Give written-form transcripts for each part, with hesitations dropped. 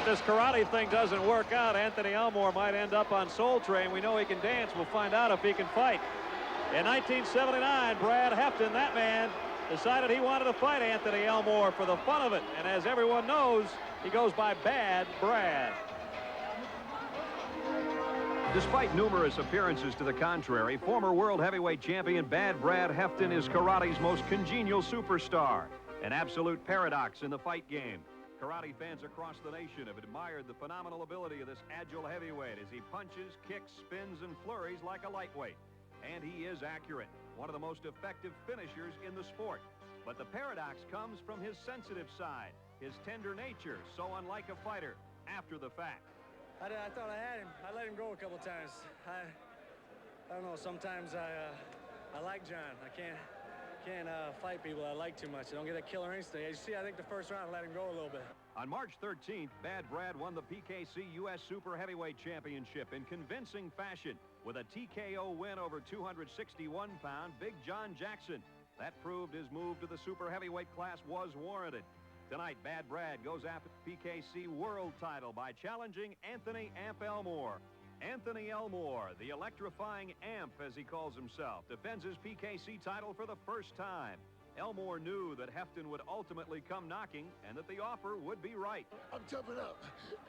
If this karate thing doesn't work out, Anthony Elmore might end up on Soul Train. We know he can dance. We'll find out if he can fight. In 1979, Brad Hefton, that man, decided he wanted to fight Anthony Elmore for the fun of it. And as everyone knows, he goes by Bad Brad. Despite numerous appearances to the contrary, former world heavyweight champion Bad Brad Hefton is karate's most congenial superstar. An absolute paradox in the fight game. Karate fans across the nation have admired the phenomenal ability of this agile heavyweight as he punches, kicks, spins, and flurries like a lightweight. And he is accurate, one of the most effective finishers in the sport. But the paradox comes from his sensitive side, his tender nature, so unlike a fighter after the fact. I thought I had him. I let him go a couple times. I don't know, sometimes I like John. I can't fight people I like too much. I don't get a killer instinct. As you see, I think the first round I let him go a little bit. On March 13th, Bad Brad won the PKC U.S. Super Heavyweight Championship in convincing fashion with a TKO win over 261-pound Big John Jackson. That proved his move to the Super Heavyweight class was warranted. Tonight, Bad Brad goes after the PKC World title by challenging Anthony Amp Elmore. Anthony Elmore, the electrifying Amp, as he calls himself, defends his PKC title for the first time. Elmore knew that Hefton would ultimately come knocking and that the offer would be right. I'm jumping up.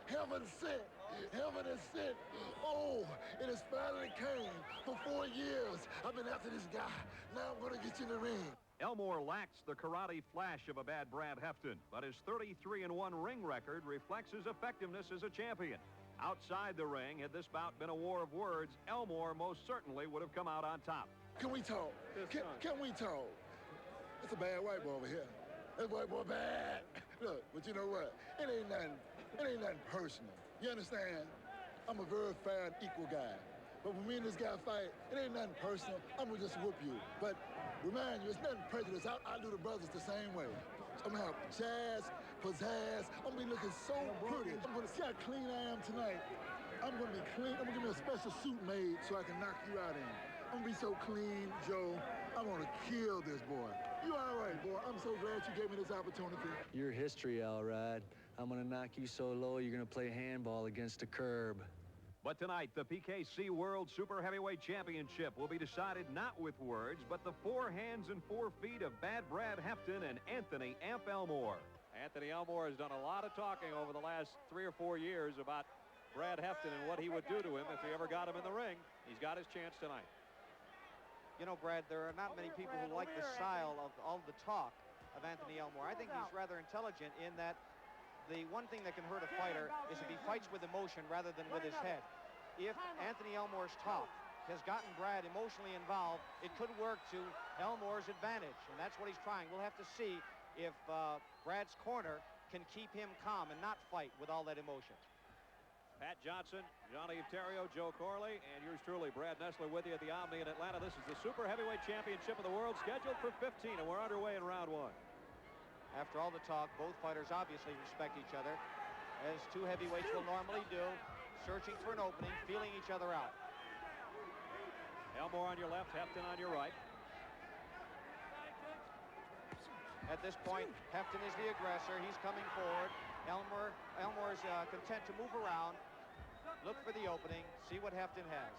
Heaven sent. Heaven is sent. Oh, it has finally came. For 4 years, I've been after this guy. Now I'm going to get you in the ring. Elmore lacks the karate flash of a Bad Brad Hefton, but his 33-1 ring record reflects his effectiveness as a champion. Outside the ring, had this bout been a war of words, Elmore most certainly would have come out on top. Can we talk? Can we talk? It's a bad white boy over here. That white boy bad. Look, but you know what? It ain't nothing personal. You understand? I'm a very fair and equal guy. But when me and this guy fight, it ain't nothing personal. I'm gonna just whoop you. But remind you, it's nothing prejudice. I do the brothers the same way. I'm gonna have jazz, pizzazz. I'm gonna be looking so pretty. I'm gonna see how clean I am tonight. I'm gonna be clean. I'm gonna give me a special suit made so I can knock you out in. I'm gonna be so clean, Joe. I'm gonna kill this boy. You all right, boy? I'm so glad you gave me this opportunity. Your history, all right. I'm gonna knock you so low you're gonna play handball against the curb. But tonight, the PKC World Super Heavyweight Championship will be decided not with words, but the 4 hands and 4 feet of Bad Brad Hefton and Anthony Amp Elmore. Anthony Elmore has done a lot of talking over the last 3 or 4 years about Brad Hefton and what he would do to him if he ever got him in the ring. He's got his chance tonight. You know, Brad, there are not many people who like the style of all the talk of Anthony Elmore. I think he's rather intelligent in that the one thing that can hurt a fighter is if he fights with emotion rather than with his head. If Anthony Elmore's talk has gotten Brad emotionally involved, it could work to Elmore's advantage, and that's what he's trying. We'll have to see if Brad's corner can keep him calm and not fight with all that emotion. Pat Johnson, Johnny Terrio, Joe Corley, and yours truly, Brad Nessler, with you at the Omni in Atlanta. This is the Super Heavyweight Championship of the world, scheduled for 15, and we're underway in round 1. After all the talk, both fighters obviously respect each other, as 2 heavyweights will normally do, searching for an opening, feeling each other out. Elmore on your left, Hefton on your right. At this point, Hefton is the aggressor. He's coming forward. Elmore's content to move around, look for the opening, see what Hefton has.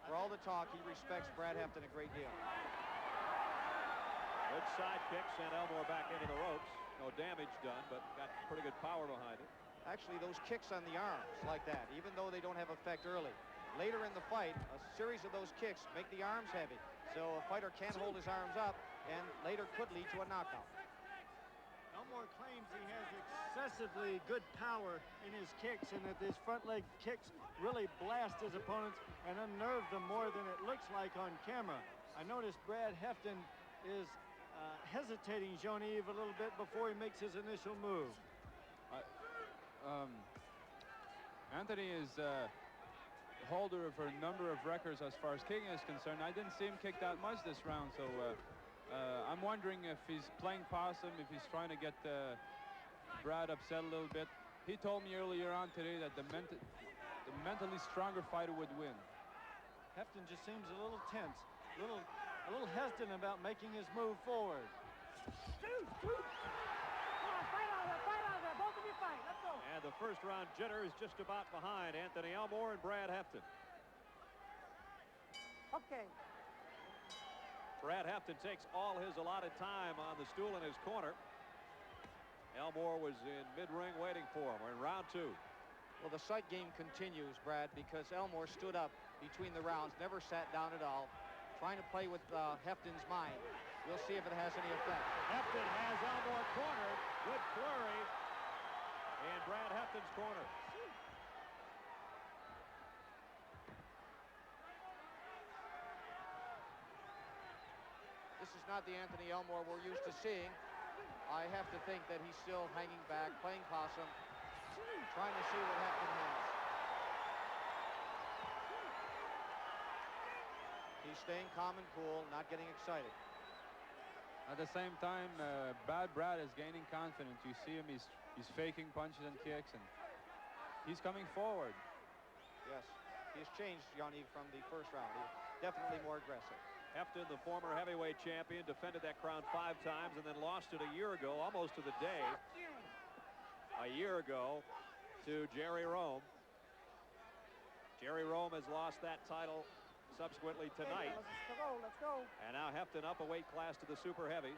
For all the talk, he respects Brad Hefton a great deal. Good side kick, sent Elmore back into the ropes. No damage done, but got pretty good power behind it. Actually, those kicks on the arms like that, even though they don't have effect early, later in the fight, a series of those kicks make the arms heavy. So a fighter can't hold his arms up and later could lead to a knockout. Elmore claims he has excessively good power in his kicks and that his front leg kicks really blast his opponents and unnerve them more than it looks like on camera. I noticed Brad Hefton is hesitating Jean-Yves a little bit before he makes his initial move. Anthony is holder of a number of records as far as kicking is concerned. I didn't see him kick that much this round, so I'm wondering if he's playing possum, if he's trying to get Brad upset a little bit. He told me earlier on today that the mentally stronger fighter would win. Hefton just seems a little tense, a little hesitant about making his move forward. And the first round jitters just about behind Anthony Elmore and Brad Hefton. Okay. Brad Hefton takes all his allotted time on the stool in his corner. Elmore was in mid-ring waiting for him. We're in round 2. Well, the sight game continues, Brad, because Elmore stood up between the rounds, never sat down at all, trying to play with Hefton's mind. We'll see if it has any effect. Hefton has Elmore cornered. Good flurry in Brad Hefton's corner. This is not the Anthony Elmore we're used to seeing. I have to think that he's still hanging back, playing possum, trying to see what Hefton has. He's staying calm and cool, not getting excited. At the same time, Bad Brad is gaining confidence. You see him, he's faking punches and kicks, and he's coming forward. Yes, he's changed, Jean-Yves, from the first round. He's definitely more aggressive. Hefton, the former heavyweight champion, defended that crown 5 times and then lost it a year ago, almost to the day, a year ago, to Jerry Rome. Jerry Rome has lost that title subsequently tonight. Let's go. And now Hefton up a weight class to the super heavies.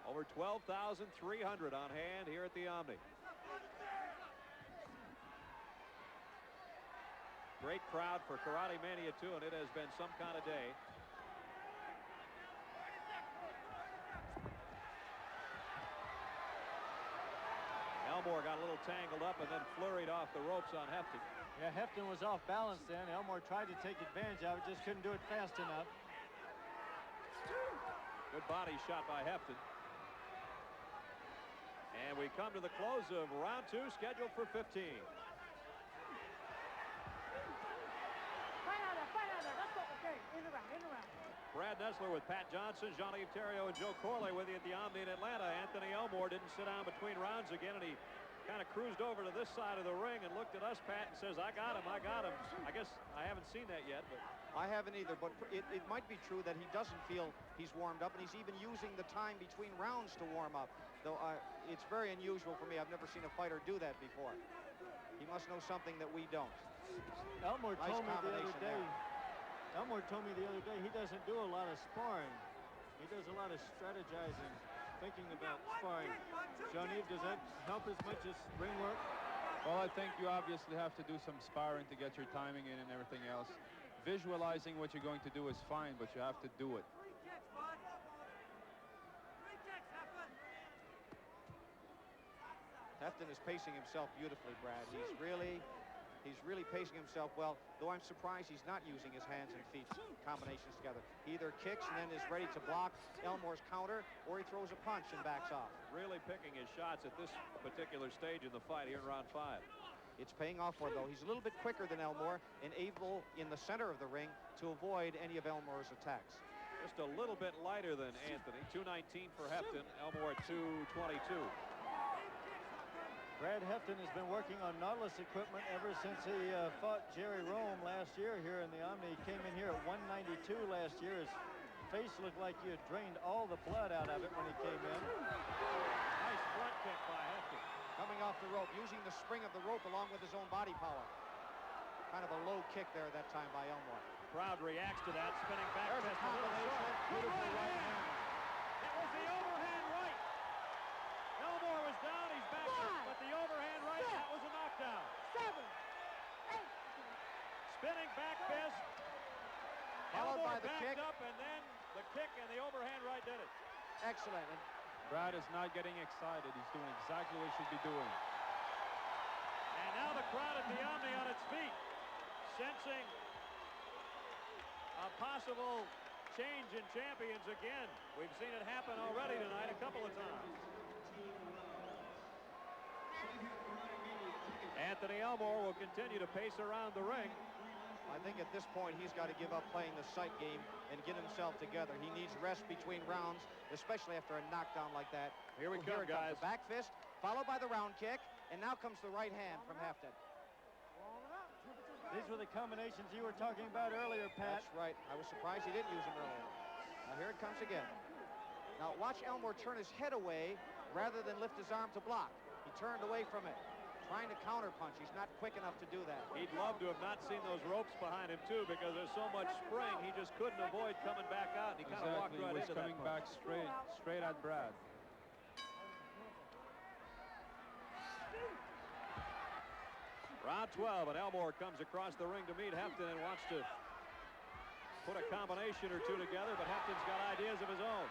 Over 12,300 on hand here at the Omni. Great crowd for Karatemania too, and it has been some kind of day. Elmore got a little tangled up and then flurried off the ropes on Hefton. Yeah, Hefton was off balance then. Elmore tried to take advantage of it, just couldn't do it fast enough. Good body shot by Hefton. And we come to the close of round 2, scheduled for 15. Let's go. Okay, in the round. Brad Nessler with Pat Johnson, Jean-Yves Theriault, and Joe Corley with you at the Omni in Atlanta. Anthony Elmore didn't sit down between rounds again, and he kind of cruised over to this side of the ring and looked at us, Pat, and says, I got him. I guess I haven't seen that yet, but I haven't either, but it might be true that he doesn't feel he's warmed up, and he's even using the time between rounds to warm up. Though it's very unusual for me. I've never seen a fighter do that before. He must know something that we don't. Elmore Nice told me the other combination day. there. Elmore told me the other day he doesn't do a lot of sparring. He does a lot of strategizing, thinking about sparring. Jean-Yves, does that help as much as ring work? Well, I think you obviously have to do some sparring to get your timing in and everything else. Visualizing what you're going to do is fine, but you have to do it. Hefton is pacing himself beautifully, Brad. He's really pacing himself well, though I'm surprised he's not using his hands and feet combinations together. He either kicks and then is ready to block Elmore's counter, or he throws a punch and backs off. really picking his shots at this particular stage in the fight here in round 5. It's paying off for, though. He's a little bit quicker than Elmore and able in the center of the ring to avoid any of Elmore's attacks. Just a little bit lighter than Anthony. 219 for Hefton, Elmore at 222. Brad Hefton has been working on Nautilus equipment ever since he fought Jerry Rome last year here in the Omni. He came in here at 192 last year. His face looked like you had drained all the blood out of it when he came in. Nice front kick by Hefton. Coming off the rope, using the spring of the rope along with his own body power. Kind of a low kick there that time by Elmore. Crowd reacts to that, spinning back There's a fist. A little combination. short. Beautiful right hand. It was the overhand right. Elmore was down, he's back up, but the overhand right, that was a knockdown. 7, 8. Spinning back fist. Followed Elmore by the backed kick. up, and then the kick and the overhand right did it. Excellent. And Brad is not getting excited. He's doing exactly what he should be doing. And now the crowd at the Omni on its feet, sensing a possible change in champions again. We've seen it happen already tonight a couple of times. Anthony Elmore will continue to pace around the ring. I think at this point he's got to give up playing the sight game and get himself together. He needs rest between rounds, especially after a knockdown like that. Here we come, Here it comes, guys. the back fist, followed by the round kick, and now comes the right hand from Hefton. These were the combinations you were talking about earlier, Pat. That's right. I was surprised he didn't use them earlier. Now here it comes again. Now watch Elmore turn his head away rather than lift his arm to block. He turned away from it, trying to counterpunch. He's not quick enough to do that. He'd love to have not seen those ropes behind him, too, because there's so much spring, he just couldn't avoid coming back out, and he kind of walked right into that coming back straight at Brad. Round 12, and Elmore comes across the ring to meet Hefton and wants to put a combination or two together, but Hefton's got ideas of his own.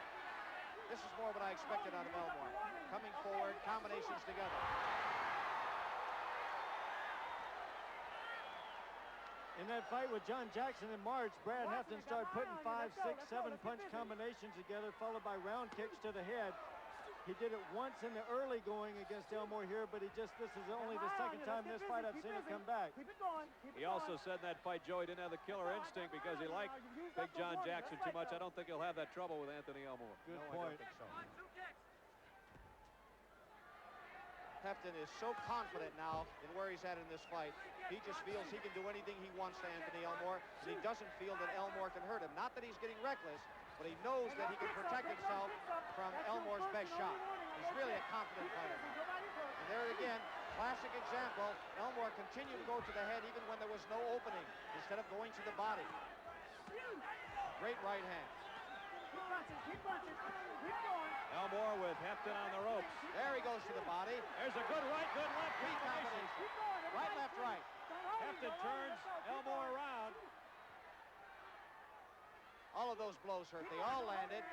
This is more what I expected out of Elmore. Coming forward, combinations together. In that fight with John Jackson in March, Brad Hefton started putting 5, 6, 7 punch combinations together, followed by round kicks to the head. He did it once in the early going against Elmore here, but this is only the second time in this fight I've seen it come back. He also said in that fight, Joe, he didn't have the killer instinct because he liked Big John Jackson too much. I don't think he'll have that trouble with Anthony Elmore. Good point. I don't think so. Hefton is so confident now in where he's at in this fight. He just feels he can do anything he wants to Anthony Elmore, and he doesn't feel that Elmore can hurt him. Not that he's getting reckless, but he knows that he can protect himself from Elmore's best shot. He's really a confident fighter. And there again, classic example. Elmore continued to go to the head even when there was no opening, instead of going to the body. Great right hand. Keep punching, keep going. Elmore with Hefton on the ropes. There he goes to the body. There's a good right, good left. Three combinations. Right, left, right. Hefton turns Elmore around. All of those blows hurt. They all landed.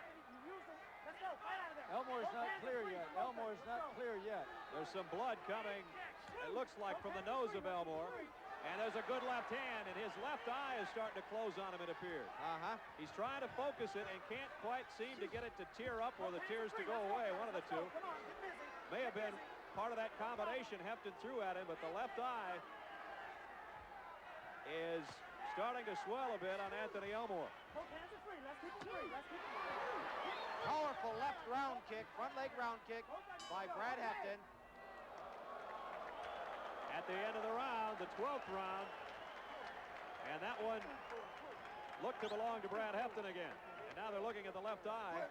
Elmore's not clear yet. Elmore's not clear yet. There's some blood coming, it looks like, from the nose of Elmore. And there's a good left hand, and his left eye is starting to close on him, it appears. He's trying to focus it and can't quite seem to get it to tear up or the tears to go away, one of the two. May have been part of that combination Hefton threw at him, but the left eye is starting to swell a bit on Anthony Elmore. Powerful left round kick, front leg round kick by Brad Hefton. At the end of the round, the 12th round, and that one looked to belong to Brad Hefton again. And now they're looking at the left eye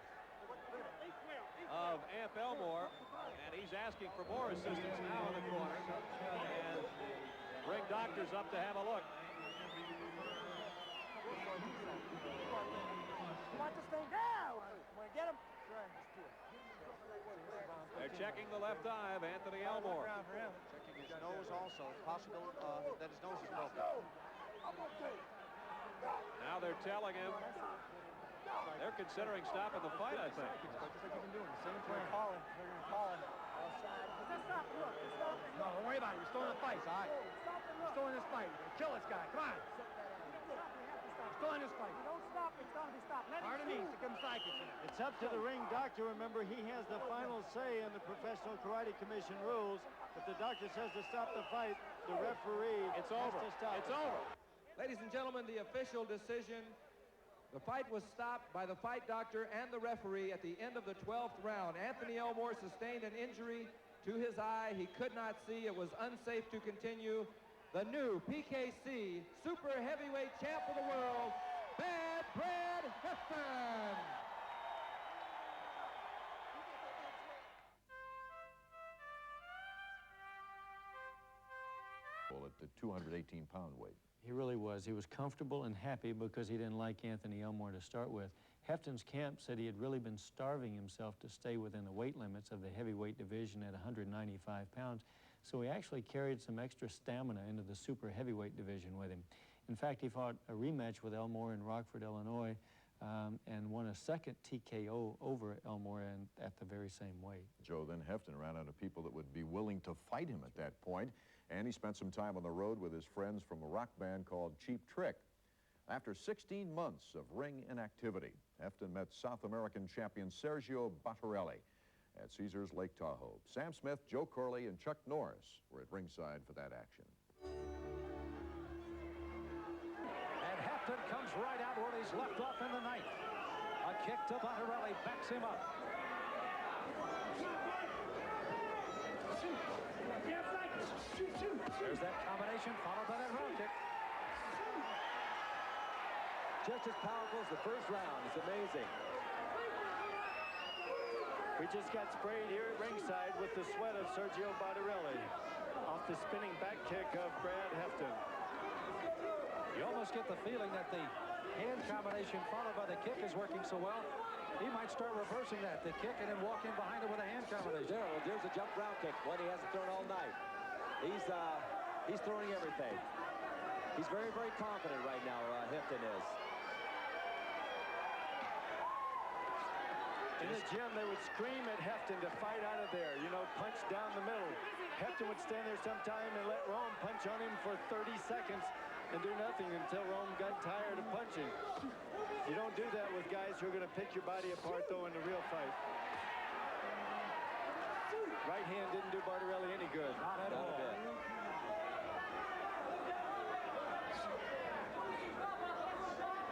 of Amp Elmore, and he's asking for more assistance now in the corner. And bring doctors up to have a look. Watch this thing down. Get him. They're checking the left eye of Anthony Elmore. Checking his nose also. Possible that his nose is broken. Now they're telling him they're considering stopping the fight, I think. No, don't worry about it. You're still in the fight. You're still in this fight. Kill this guy. Come on. Still in this fight. Don't stop. It's got to be stopped. Pardon me. It's up to the ring doctor. Remember, he has the final say in the Professional Karate Commission rules. If the doctor says to stop the fight, the referee It's has over. to stop It's it. over. Ladies and gentlemen, the official decision. The fight was stopped by the fight doctor and the referee at the end of the 12th round. Anthony Elmore sustained an injury to his eye. He could not see. It was unsafe to continue. The new PKC Super Heavyweight Champ of the World, Bad Brad Hefton. At the 218-pound weight. He really was. He was comfortable and happy because he didn't like Anthony Elmore to start with. Hefton's camp said he had really been starving himself to stay within the weight limits of the heavyweight division at 195 pounds. So he actually carried some extra stamina into the super heavyweight division with him. In fact, he fought a rematch with Elmore in Rockford, Illinois, and won a second TKO over Elmore at the very same weight. Joe, then Hefton ran out of people that would be willing to fight him at that point, and he spent some time on the road with his friends from a rock band called Cheap Trick. After 16 months of ring inactivity, Hefton met South American champion Sergio Bottarelli at Caesars Lake Tahoe. Sam Smith, Joe Corley, and Chuck Norris were at ringside for that action. And Hefton comes right out where he's left off in the ninth. A kick to Bottarelli backs him up. There's that combination followed by that round kick. Just as powerful as the first round. It's amazing. We just got sprayed here at ringside with the sweat of Sergio Bardarelli off the spinning back kick of Brad Hefton. You almost get the feeling that the hand combination followed by the kick is working so well. He might start reversing that, the kick, and then walk in behind it with a hand combination. There's a jump ground kick, one he hasn't thrown all night. He's throwing everything. He's very, very confident right now, Hefton is. In the gym, they would scream at Hefton to fight out of there, you know, punch down the middle. Hefton would stand there sometime and let Rome punch on him for 30 seconds and do nothing until Rome got tired of punching. You don't do that with guys who are going to pick your body apart, though, in the real fight. Right hand didn't do Bardarelli any good. Not at all.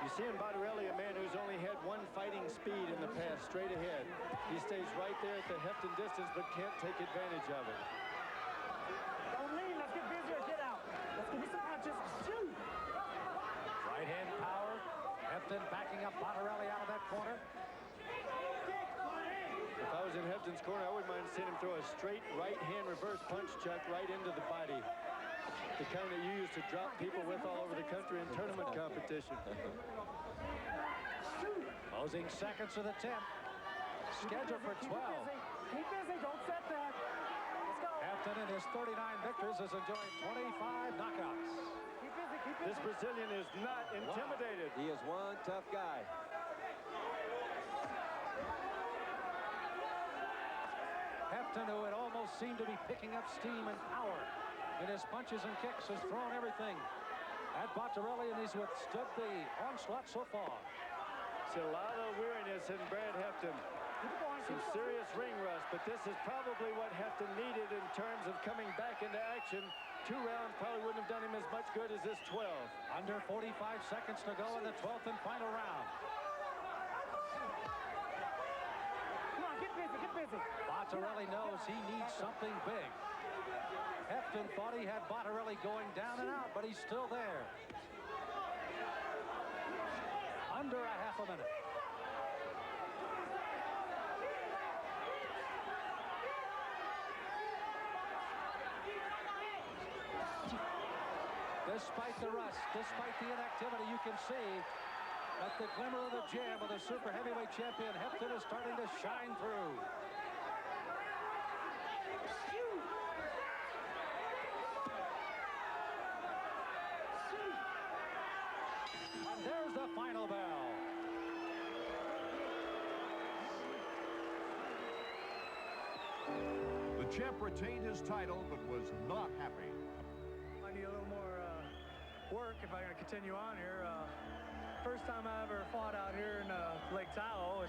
You see in Bardarelli a man who's only had one fighting speed in the past, straight ahead. He stays right there at the Hefton distance, but can't take advantage of it. Don't lean. Let's get busy or get out. Let's give me some punches. Shoot. Right hand power. Hefton backing up Bardarelli out of that corner. If I was in Hefton's corner, I wouldn't mind seeing him throw a straight right hand reverse punch, Chuck, right into the body. The kind that you used to drop people with all over the country in tournament competition. Closing seconds of the 10. Scheduled for 12. Keep busy. Don't set that. Let's go. Hefton in his 39 victories is enjoying 25 knockouts. Keep busy. Keep busy. This Brazilian is not intimidated. He is one tough guy. Hefton, who had almost seemed to be picking up steam and power in his punches and kicks, has thrown everything at Bardarelli, and he's withstood the onslaught so far. It's a lot of weariness in Brad Hefton. Some serious ring rust, but this is probably what Hefton needed in terms of coming back into action. 2 rounds probably wouldn't have done him as much good as this 12. Under 45 seconds to go in the 12th and final round. Come on, get busy. Get busy. Bardarelli knows he needs something big. Hefton thought he had Bardarelli going down and out, but he's still there. Under a half a minute. Despite the rust, despite the inactivity, you can see that the glimmer of the gem of the super heavyweight champion Hefton is starting to shine through. And there's the final bell. The champ retained his title, but was not happy. I need a little more work if I'm going to continue on here. First time I ever fought out here in Lake Tahoe.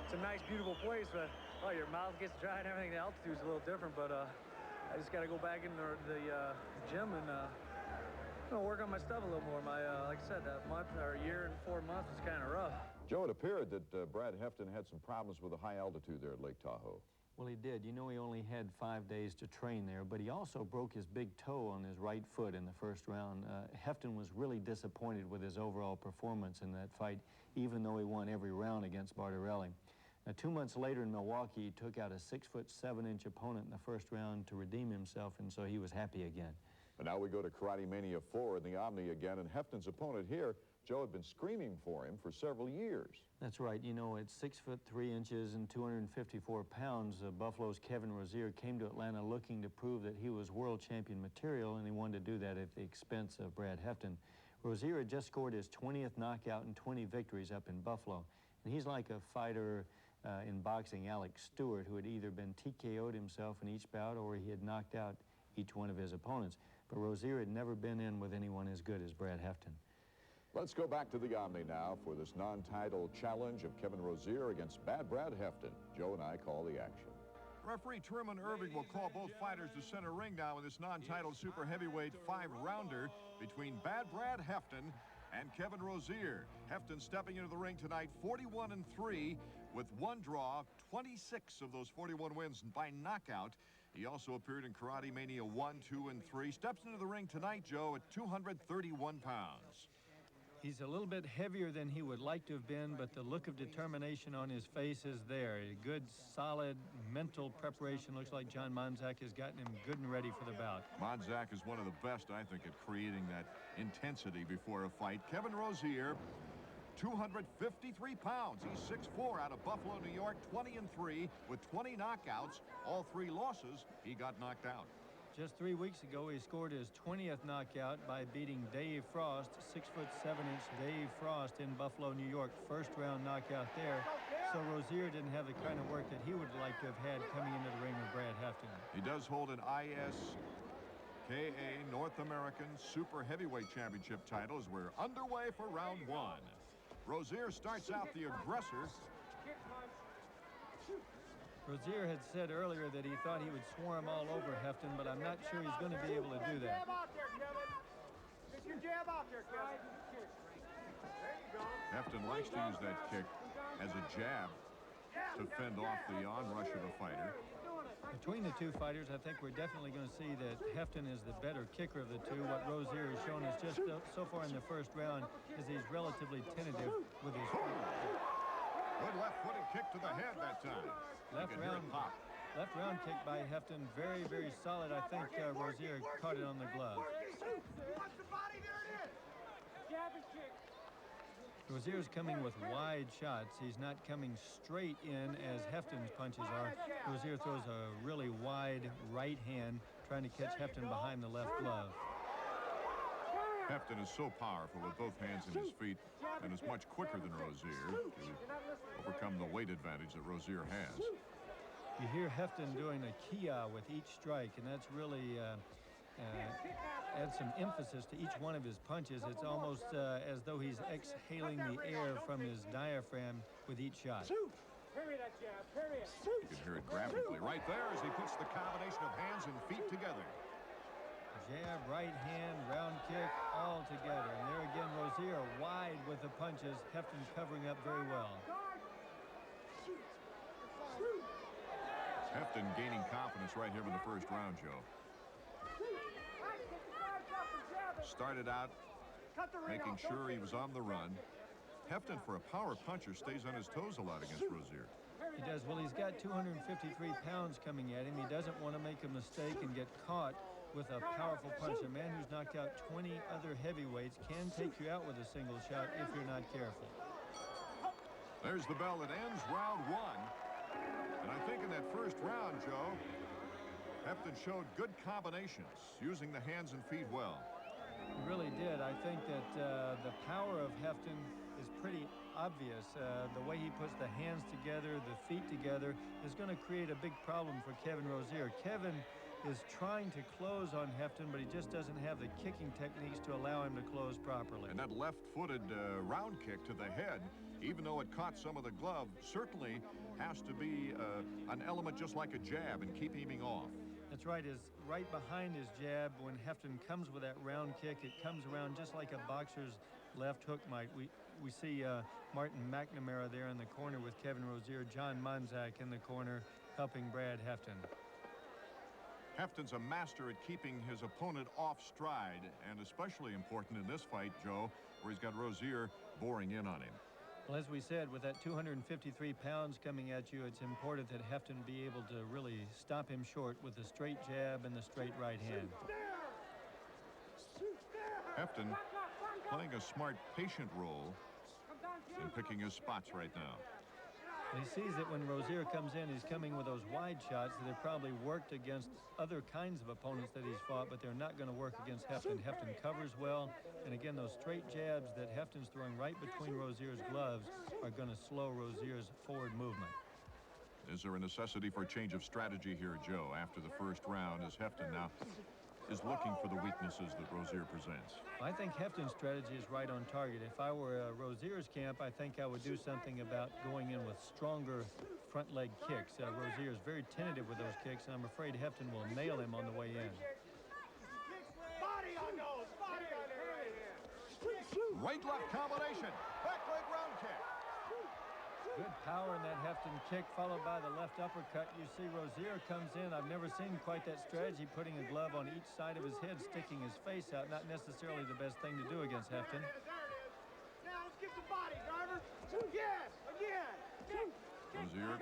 It's a nice, beautiful place, but your mouth gets dry and everything. The altitude's a little different, but I just got to go back in the gym and work on my stuff a little more. Like I said, that month or year and 4 months was kind of rough. Joe, it appeared that Brad Hefton had some problems with the high altitude there at Lake Tahoe. Well, he did. You know, he only had 5 days to train there, but he also broke his big toe on his right foot in the first round. Hefton was really disappointed with his overall performance in that fight, even though he won every round against Bardarelli. Now, 2 months later in Milwaukee, he took out a 6'7" opponent in the first round to redeem himself, and so he was happy again. And now we go to Karatemania 4 in the Omni again, and Hefton's opponent here, Joe, had been screaming for him for several years. That's right. You know, at 6'3" and 254 pounds, Buffalo's Kevin Rozier came to Atlanta looking to prove that he was world champion material, and he wanted to do that at the expense of Brad Hefton. Rozier had just scored his 20th knockout and 20 victories up in Buffalo, and he's like a fighter in boxing, Alex Stewart, who had either been TKO'd himself in each bout or he had knocked out each one of his opponents. But Rozier had never been in with anyone as good as Brad Hefton. Let's go back to the Omni now for this non-title challenge of Kevin Rozier against Bad Brad Hefton. Joe and I call the action. Referee Truman Irving will call both fighters to center ring now in this non-title super heavyweight 5-rounder between Bad Brad Hefton and Kevin Rozier. Hefton stepping into the ring tonight 41-3 with 1 draw, 26 of those 41 wins by knockout. He also appeared in Karatemania 1, 2, and 3. Steps into the ring tonight, Joe, at 231 pounds. He's a little bit heavier than he would like to have been, but the look of determination on his face is there. A good, solid mental preparation. Looks like John Monzak has gotten him good and ready for the bout. Monzak is one of the best, I think, at creating that intensity before a fight. Kevin Rozier, 253 pounds. He's 6'4", out of Buffalo, New York, 20-3 with 20 knockouts. All 3 losses, he got knocked out. Just 3 weeks ago, he scored his 20th knockout by beating Dave Frost, 6'7" Dave Frost in Buffalo, New York. First round knockout there. So Rozier didn't have the kind of work that he would like to have had coming into the ring with Brad Hefton. He does hold an ISKA North American Super Heavyweight Championship title as we're underway for round 1. Rozier starts out the aggressor. Rozier had said earlier that he thought he would swarm all over Hefton, but I'm not sure he's going to be able to do that. Jab out there, Kevin. Get your jab out there, Kevin. There you go. Hefton likes to use that kick as a jab to fend off the onrush of a fighter. Between the two fighters, I think we're definitely going to see that Hefton is the better kicker of the two. What Rozier has shown us just so far in the first round is he's relatively tentative with his feet. Good left-footed kick to the head that time. Left round kick by Hefton, very, very solid. I think Rozier caught it on the glove. Rozier's coming with wide shots. He's not coming straight in as Hefton's punches are. Rozier throws a really wide right hand, trying to catch Hefton behind the left glove. Hefton is so powerful with both hands and his feet and is much quicker than Rozier to overcome the weight advantage that Rozier has. You hear Hefton doing a kia with each strike, and that's really adds some emphasis to each one of his punches. It's almost as though he's exhaling the air from his diaphragm with each shot. You can hear it graphically right there as he puts the combination of hands and feet together. Jab, right hand, round kick, all together. And there again, Rozier wide with the punches. Hefton covering up very well. Hefton gaining confidence right here in the first round, Joe. Started out making sure he was on the run. Hefton, for a power puncher, stays on his toes a lot against Rozier. He does. Well, he's got 253 pounds coming at him. He doesn't want to make a mistake and get caught with a powerful punch. A man who's knocked out 20 other heavyweights can take you out with a single shot if you're not careful. There's the bell that ends round 1. And I think in that first round, Joe, Hefton showed good combinations, using the hands and feet well. He really did. I think that the power of Hefton is pretty obvious. The way he puts the hands together, the feet together, is going to create a big problem for Kevin Rozier. Kevin is trying to close on Hefton, but he just doesn't have the kicking techniques to allow him to close properly. And that left-footed round kick to the head, even though it caught some of the glove, certainly has to be an element just like a jab and keeping him off. That's right. Is right behind his jab. When Hefton comes with that round kick, it comes around just like a boxer's left hook might. We see Martin McNamara there in the corner with Kevin Rozier, John Monzak in the corner helping Brad Hefton. Hefton's a master at keeping his opponent off stride, and especially important in this fight, Joe, where he's got Rozier boring in on him. Well, as we said, with that 253 pounds coming at you, it's important that Hefton be able to really stop him short with the straight jab and the straight right hand. Hefton playing a smart, patient role in picking his spots right now. He sees that when Rozier comes in, he's coming with those wide shots that have probably worked against other kinds of opponents that he's fought, but they're not going to work against Hefton. Hefton covers well, and again, those straight jabs that Hefton's throwing right between Rozier's gloves are going to slow Rozier's forward movement. Is there a necessity for a change of strategy here, Joe, after the first round, as Hefton now is looking for the weaknesses that Rozier presents? I think Hefton's strategy is right on target. If I were Rozier's camp, I think I would do something about going in with stronger front leg kicks. Rozier is very tentative with those kicks, and I'm afraid Hefton will nail him on the way in. Body on those! Body on there! Right-left combination. Back leg round kick. Good power in that Hefton kick, followed by the left uppercut. You see Rozier comes in. I've never seen quite that strategy, putting a glove on each side of his head, sticking his face out. Not necessarily the best thing to do against Hefton. Rozier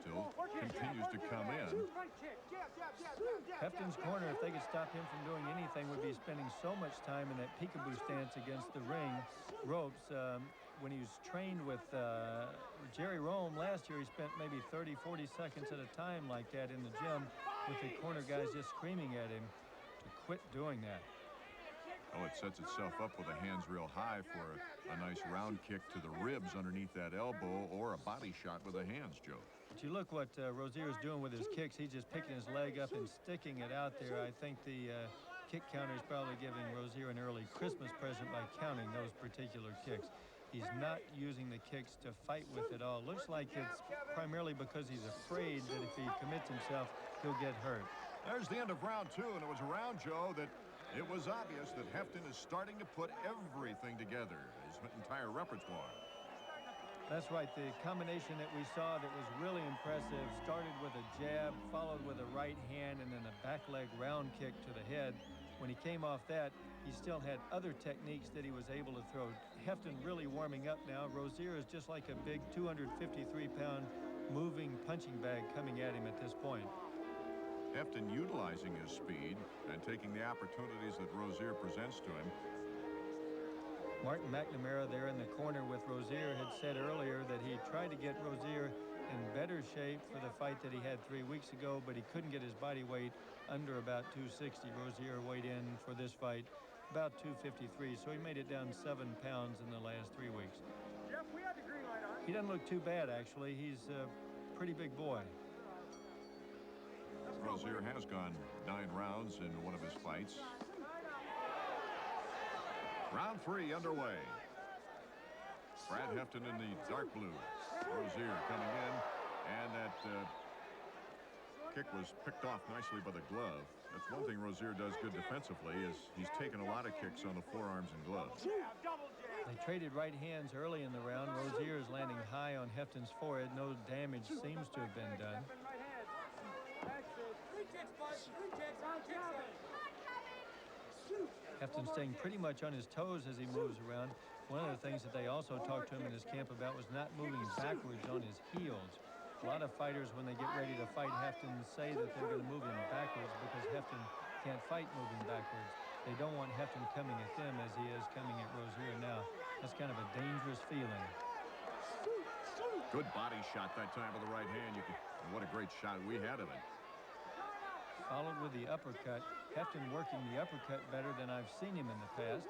still continues to come in. Hefton's corner, if they could stop him from doing anything, would be spending so much time in that peekaboo stance against the ring ropes. When he was trained with Jerry Rome last year, he spent maybe 30, 40 seconds at a time like that in the gym with the corner guys just screaming at him to quit doing that. Oh, it sets itself up with the hands real high for a nice round kick to the ribs underneath that elbow, or a body shot with the hands, Joe. But you look what Rozier's doing with his kicks. He's just picking his leg up and sticking it out there. I think the kick counter is probably giving Rozier an early Christmas present by counting those particular kicks. He's not using the kicks to fight with at all. Looks like it's primarily because he's afraid that if he commits himself, he'll get hurt. There's the end of round 2, and it was a round, Joe, that it was obvious that Hefton is starting to put everything together, his entire repertoire. That's right. The combination that we saw that was really impressive started with a jab, followed with a right hand, and then a back leg round kick to the head. When he came off that, he still had other techniques that he was able to throw. Hefton really warming up now. Rozier is just like a big 253-pound moving punching bag coming at him at this point. Hefton utilizing his speed and taking the opportunities that Rozier presents to him. Martin McNamara there in the corner with Rozier had said earlier that he tried to get Rozier in better shape for the fight that he had 3 weeks ago, but he couldn't get his body weight under about 260. Rozier weighed in for this fight about 253, so he made it down 7 pounds in the last 3 weeks. Jeff, we had the green light on. He doesn't look too bad, actually. He's a pretty big boy. Rozier has gone 9 rounds in one of his fights. Round 3 underway. Brad Hefton in the dark blue. Rozier coming in, and that kick was picked off nicely by the glove. That's one thing Rozier does good defensively, is he's taken a lot of kicks on the forearms and gloves. They traded right hands early in the round. Rozier is landing high on Hefton's forehead. No damage seems to have been done. Hefton staying pretty much on his toes as he moves around. One of the things that they also talked to him in his camp about was not moving backwards on his heels. A lot of fighters, when they get ready to fight Hefton, say that they're going to move him backwards because Hefton can't fight moving backwards. They don't want Hefton coming at them as he is coming at Rozier now. That's kind of a dangerous feeling. Good body shot that time with the right hand. What a great shot we had of it. Followed with the uppercut. Hefton working the uppercut better than I've seen him in the past.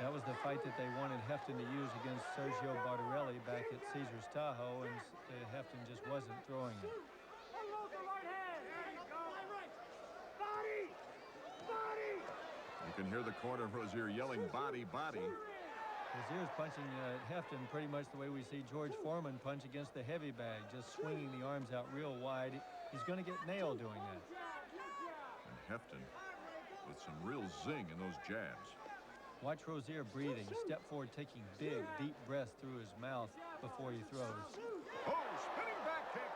That was the fight that they wanted Hefton to use against Sergio Bartarelli back at Caesar's Tahoe, and Hefton just wasn't throwing it. You can hear the corner of Rozier yelling, "Body, body." Rozier's punching Hefton pretty much the way we see George Foreman punch against the heavy bag, just swinging the arms out real wide. He's going to get nailed doing that. And Hefton with some real zing in those jabs. Watch Rozier breathing. Step forward, taking big, deep breaths through his mouth before he throws. Oh, spinning back kick.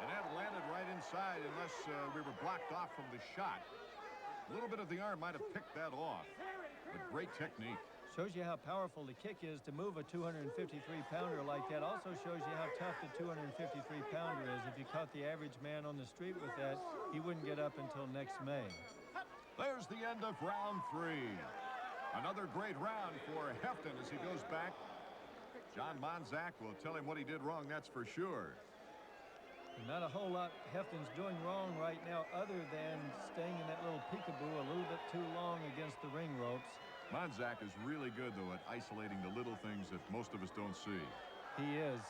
And that landed right inside unless we were blocked off from the shot. A little bit of the arm might have picked that off. But great technique. Shows you how powerful the kick is to move a 253-pounder like that. Also shows you how tough the 253-pounder is. If you caught the average man on the street with that, he wouldn't get up until next May. There's the end of round 3. Another great round for Hefton as he goes back. John Monzak will tell him what he did wrong, that's for sure. Not a whole lot Hefton's doing wrong right now other than staying in that little peekaboo a little bit too long against the ring ropes. Monzak is really good, though, at isolating the little things that most of us don't see. He is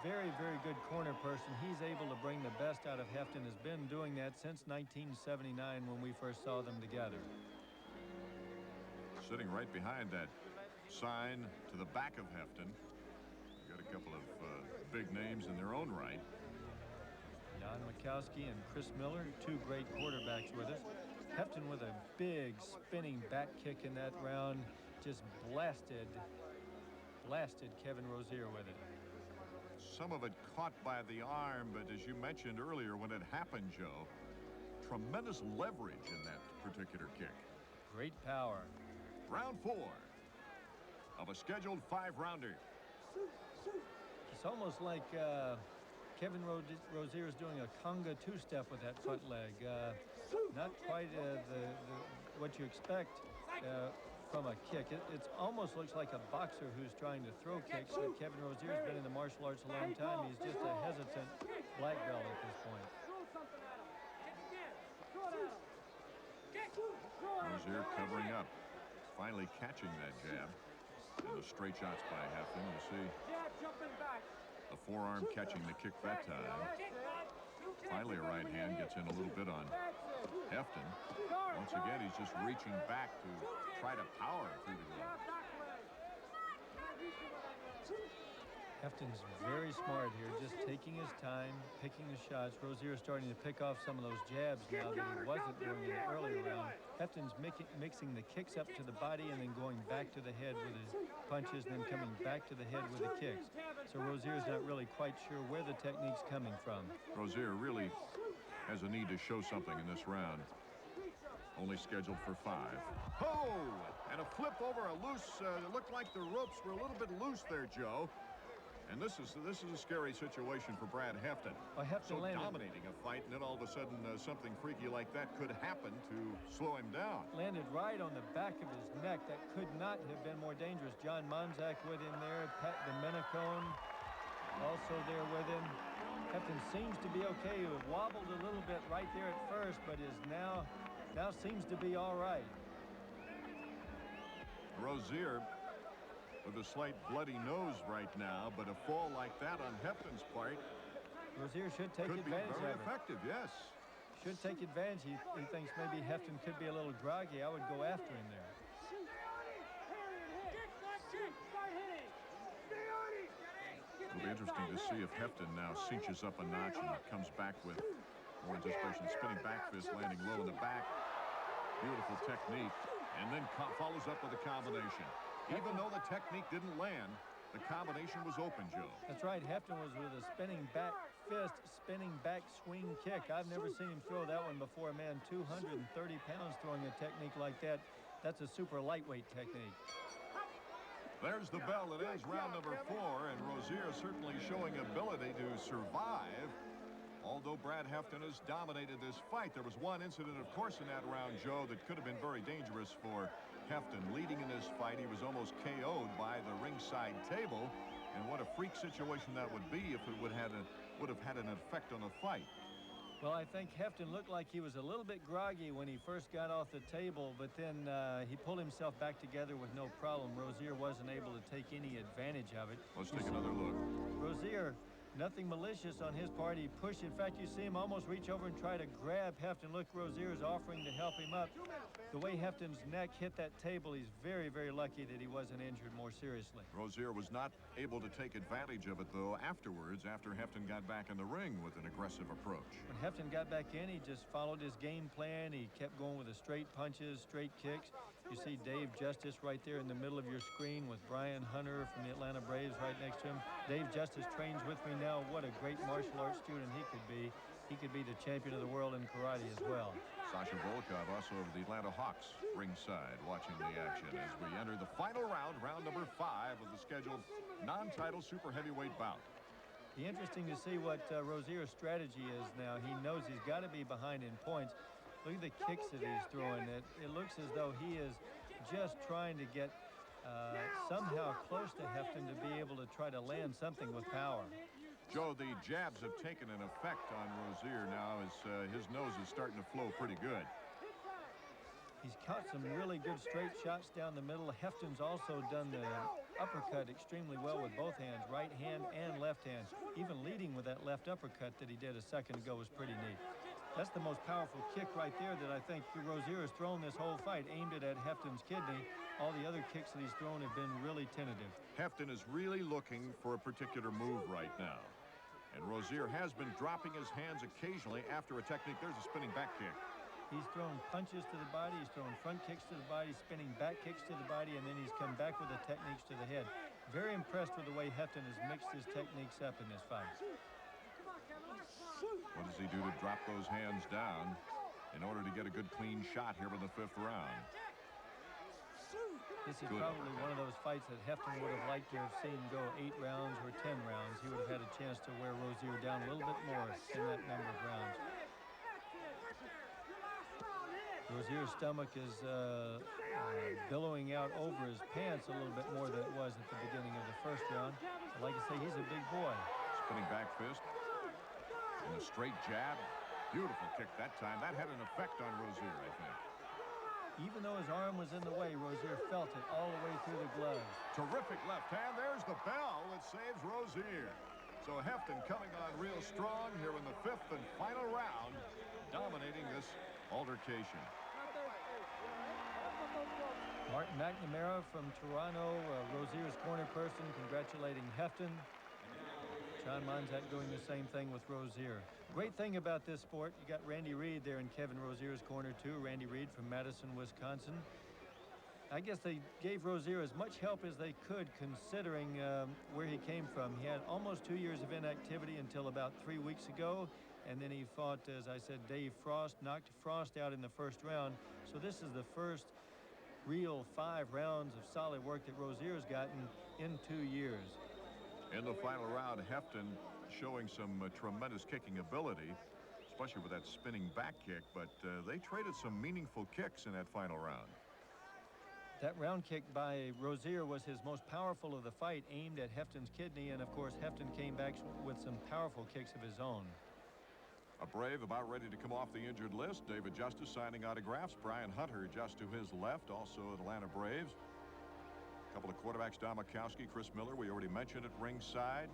very, very good corner person. He's able to bring the best out of Hefton, has been doing that since 1979 when we first saw them together. Sitting right behind that sign to the back of Hefton. We've got a couple of big names in their own right. Jan Mikowski and Chris Miller, 2 great quarterbacks with us. Hefton with a big spinning back kick in that round, just blasted Kevin Rozier with it. Some of it caught by the arm, but as you mentioned earlier, when it happened, Joe, tremendous leverage in that particular kick. Great power. Round 4 of a scheduled 5-rounder. It's almost like Kevin Rozier's doing a conga two-step with that front leg. Not quite what you expect from a kick. It almost looks like a boxer who's trying to throw kicks, but Kevin Rozier's been in the martial arts a long time. He's just a hesitant black belt at this point. Rozier covering up, finally catching that jab. And the straight shots by Hefton. You see the forearm catching the kick that time. Finally, a right hand gets in a little bit on Hefton. Once again, he's just reaching back to try to power through the glove. Hefton's very smart here, just taking his time, picking the shots. Rozier's starting to pick off some of those jabs now that he wasn't doing in the earlier round. Hefton's mixing the kicks up to the body and then going back to the head with his punches and then coming back to the head with the kicks. So Rozier's not really quite sure where the technique's coming from. Rozier really has a need to show something in this round. Only scheduled for 5. Oh! And a flip over a loose, it looked like the ropes were a little bit loose there, Joe. And this is a scary situation for Brad Hefton. Well, Hefton dominating a fight, and then all of a sudden something freaky like that could happen to slow him down. Landed right on the back of his neck. That could not have been more dangerous. John Monzak went in there. Pat Dominicone also there with him. Hefton seems to be okay. He wobbled a little bit right there at first, but is now seems to be all right. Rozier with a slight bloody nose right now, but a fall like that on Hefton's part Rozier should take advantage of it. Could be very effective, yes. Should take advantage. He thinks maybe Hefton could be a little groggy. I would go after him there. It'll be interesting to see if Hefton now cinches up a notch and comes back with more anticipation. Spinning back fist landing low in the back. Beautiful technique. And then follows up with a combination. Even though the technique didn't land, the combination was open, Joe. That's right. Hefton was with a spinning back fist, spinning back swing kick. I've never seen him throw that one before. A man 230 pounds throwing a technique like that. That's a super lightweight technique. There's the bell. It ends round number 4, and Rozier certainly showing ability to survive. Although Brad Hefton has dominated this fight, there was one incident, of course, in that round, Joe, that could have been very dangerous for Hefton. Leading in this fight, he was almost KO'd by the ringside table, and what a freak situation that would be if it would have had an effect on the fight. Well, I think Hefton looked like he was a little bit groggy when he first got off the table, but then he pulled himself back together with no problem. Rozier wasn't able to take any advantage of it. Let's take another look. Rozier, nothing malicious on his part. He pushed. In fact, you see him almost reach over and try to grab Hefton. Look, Rozier's offering to help him up. The way Hefton's neck hit that table, he's very, very lucky that he wasn't injured more seriously. Rozier was not able to take advantage of it, though, afterwards, after Hefton got back in the ring with an aggressive approach. When Hefton got back in, he just followed his game plan. He kept going with the straight punches, straight kicks. You see Dave Justice right there in the middle of your screen with Brian Hunter from the Atlanta Braves right next to him. Dave Justice trains with me now. What a great martial arts student he could be. He could be the champion of the world in karate as well. Sasha Volkov, also of the Atlanta Hawks, ringside, watching the action as we enter the final round, round number 5 of the scheduled non-title super heavyweight bout. Be interesting to see what Rozier's strategy is now. He knows he's got to be behind in points. Look at the kicks that he's throwing. It looks as though he is just trying to get somehow close to Hefton to be able to try to land something with power. Joe, the jabs have taken an effect on Rozier now as his nose is starting to flow pretty good. He's caught some really good straight shots down the middle. Hefton's also done the uppercut extremely well with both hands, right hand and left hand. Even leading with that left uppercut that he did a second ago was pretty neat. That's the most powerful kick right there that I think Rozier has thrown this whole fight, aimed it at Hefton's kidney. All the other kicks that he's thrown have been really tentative. Hefton is really looking for a particular move right now. And Rozier has been dropping his hands occasionally after a technique. There's a spinning back kick. He's thrown punches to the body, he's thrown front kicks to the body, spinning back kicks to the body, and then he's come back with the techniques to the head. Very impressed with the way Hefton has mixed his techniques up in this fight. What does he do to drop those hands down in order to get a good clean shot here in the 5th round? This is probably one of those fights that Hefton would have liked to have seen go 8 rounds or 10 rounds. He would have had a chance to wear Rozier down a little bit more in that number of rounds. Rozier's stomach is billowing out over his pants a little bit more than it was at the beginning of the first round. But like I say, he's a big boy. Spinning back fist and a straight jab. Beautiful kick that time. That had an effect on Rozier, I think. Even though his arm was in the way, Rozier felt it all the way through the gloves. Terrific left hand. There's the bell that saves Rozier. So Hefton coming on real strong here in the 5th and final round, dominating this altercation. Martin McNamara from Toronto, Rozier's corner person, congratulating Hefton. John Monzak doing the same thing with Rozier. Great thing about this sport, you got Randy Reed there in Kevin Rozier's corner too. Randy Reed from Madison, Wisconsin. I guess they gave Rozier as much help as they could considering where he came from. He had almost 2 years of inactivity until about 3 weeks ago. And then he fought, as I said, Dave Frost, knocked Frost out in the first round. So this is the first real 5 rounds of solid work that Rozier's gotten in 2 years. In the final round, Hefton showing some tremendous kicking ability, especially with that spinning back kick, but they traded some meaningful kicks in that final round. That round kick by Rozier was his most powerful of the fight, aimed at Hefton's kidney, and of course Hefton came back with some powerful kicks of his own. A Brave about ready to come off the injured list. David Justice signing autographs. Brian Hunter just to his left, also Atlanta Braves. A couple of quarterbacks, Don Makowski, Chris Miller, we already mentioned at ringside.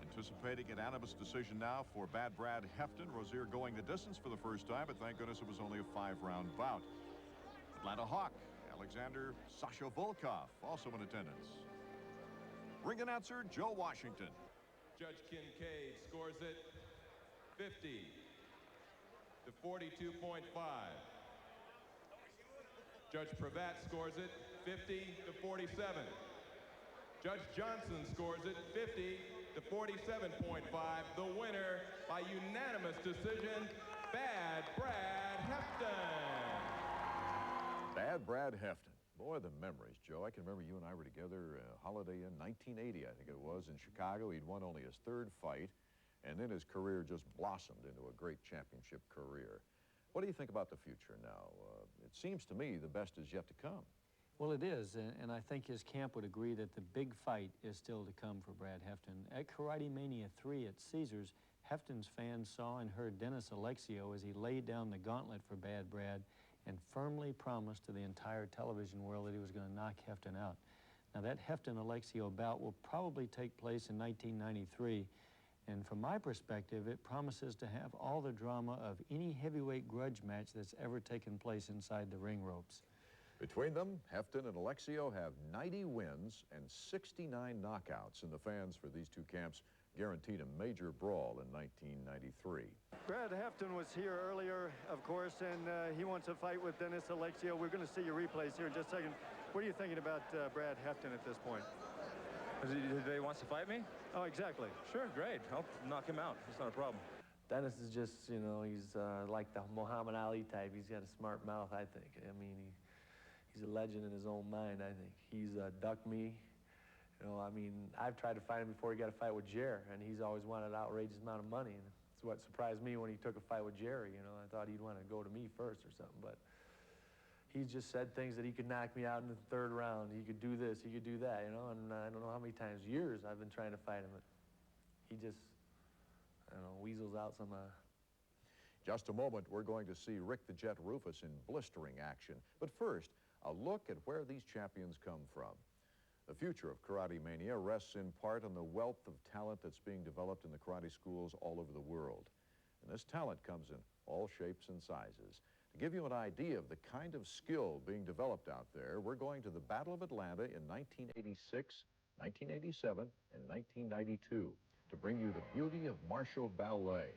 Anticipating an unanimous decision now for Bad Brad Hefton. Rozier going the distance for the first time, but thank goodness it was only a 5-round bout. Atlanta Hawk, Alexander Sasha Volkov, also in attendance. Ring announcer, Joe Washington. Judge Kincaid scores it 50 to 42.5. Judge Pravat scores it 50 to 47. Judge Johnson scores it 50 to 47.5. The winner by unanimous decision, Bad Brad Hefton. Bad Brad Hefton. Boy, the memories, Joe. I can remember you and I were together Holiday Inn 1980, I think it was, in Chicago. He'd won only his 3rd fight, and then his career just blossomed into a great championship career. What do you think about the future now? It seems to me the best is yet to come. Well, it is, and I think his camp would agree that the big fight is still to come for Brad Hefton. At Karatemania 3 at Caesars, Hefton's fans saw and heard Dennis Alexio as he laid down the gauntlet for Bad Brad and firmly promised to the entire television world that he was going to knock Hefton out. Now, that Hefton-Alexio bout will probably take place in 1993, and from my perspective, it promises to have all the drama of any heavyweight grudge match that's ever taken place inside the ring ropes. Between them, Hefton and Alexio have 90 wins and 69 knockouts, and the fans for these two camps guaranteed a major brawl in 1993. Brad Hefton was here earlier, of course, and he wants a fight with Dennis Alexio. We're going to see your replays here in just a second. What are you thinking about Brad Hefton at this point? He wants to fight me? Oh, exactly. Sure, great. I'll knock him out. It's not a problem. Dennis is just, you know, he's like the Muhammad Ali type. He's got a smart mouth, I think. I mean, he's a legend in his own mind, I think. He's ducked me. You know, I mean, I've tried to fight him before he got a fight with Jer, and he's always wanted an outrageous amount of money. And it's what surprised me when he took a fight with Jerry. You know, I thought he'd want to go to me first or something, but he just said things that he could knock me out in the 3rd round. He could do this, he could do that, you know, and I don't know how many times, years, I've been trying to fight him. He just, I don't know, weasels out somehow. Just a moment, we're going to see Rick the Jet Roufus in blistering action. But first, a look at where these champions come from. The future of Karatemania rests in part on the wealth of talent that's being developed in the karate schools all over the world. And this talent comes in all shapes and sizes. To give you an idea of the kind of skill being developed out there, we're going to the Battle of Atlanta in 1986, 1987, and 1992 to bring you the beauty of martial ballet.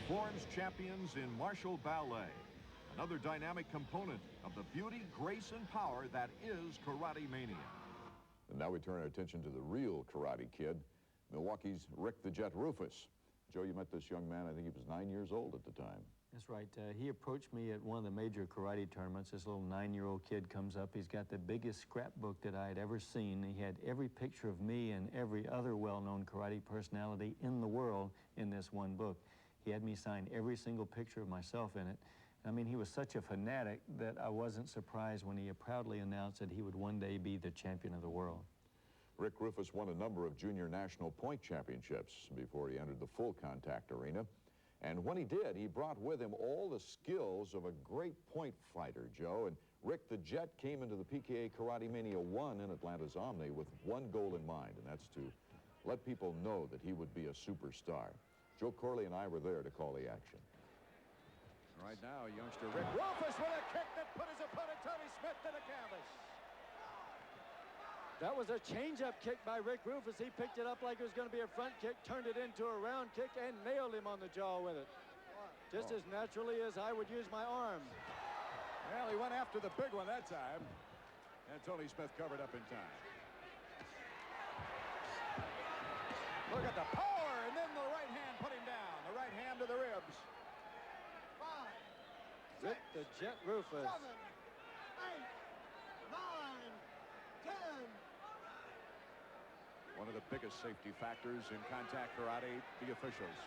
forms champions in martial ballet. Another dynamic component of the beauty, grace, and power that is Karatemania. And now we turn our attention to the real Karate Kid, Milwaukee's Rick the Jet Roufus. Joe, you met this young man, I think he was 9 years old at the time. That's right. He approached me at one of the major karate tournaments. This little 9-year-old kid comes up. He's got the biggest scrapbook that I had ever seen. He had every picture of me and every other well-known karate personality in the world in this one book. He had me sign every single picture of myself in it. I mean, he was such a fanatic that I wasn't surprised when he proudly announced that he would one day be the champion of the world. Rick Roufus won a number of junior national point championships before he entered the full contact arena. And when he did, he brought with him all the skills of a great point fighter, Joe. And Rick the Jet came into the PKA Karatemania 1 in Atlanta's Omni with one goal in mind, and that's to let people know that he would be a superstar. Joe Corley and I were there to call the action. Right now, youngster Rick Roufus with a kick that put his opponent Tony Smith to the canvas. That was a change-up kick by Rick Roufus. He picked it up like it was going to be a front kick, turned it into a round kick, and nailed him on the jaw with it. Just as naturally as I would use my arm. Well, he went after the big one that time, and Tony Smith covered up in time. Look at the power, and then the right hand put him down. The right hand to the ribs. Rick the Jet Roufus. 7, 8, 9, 10. One of the biggest safety factors in contact karate, the officials.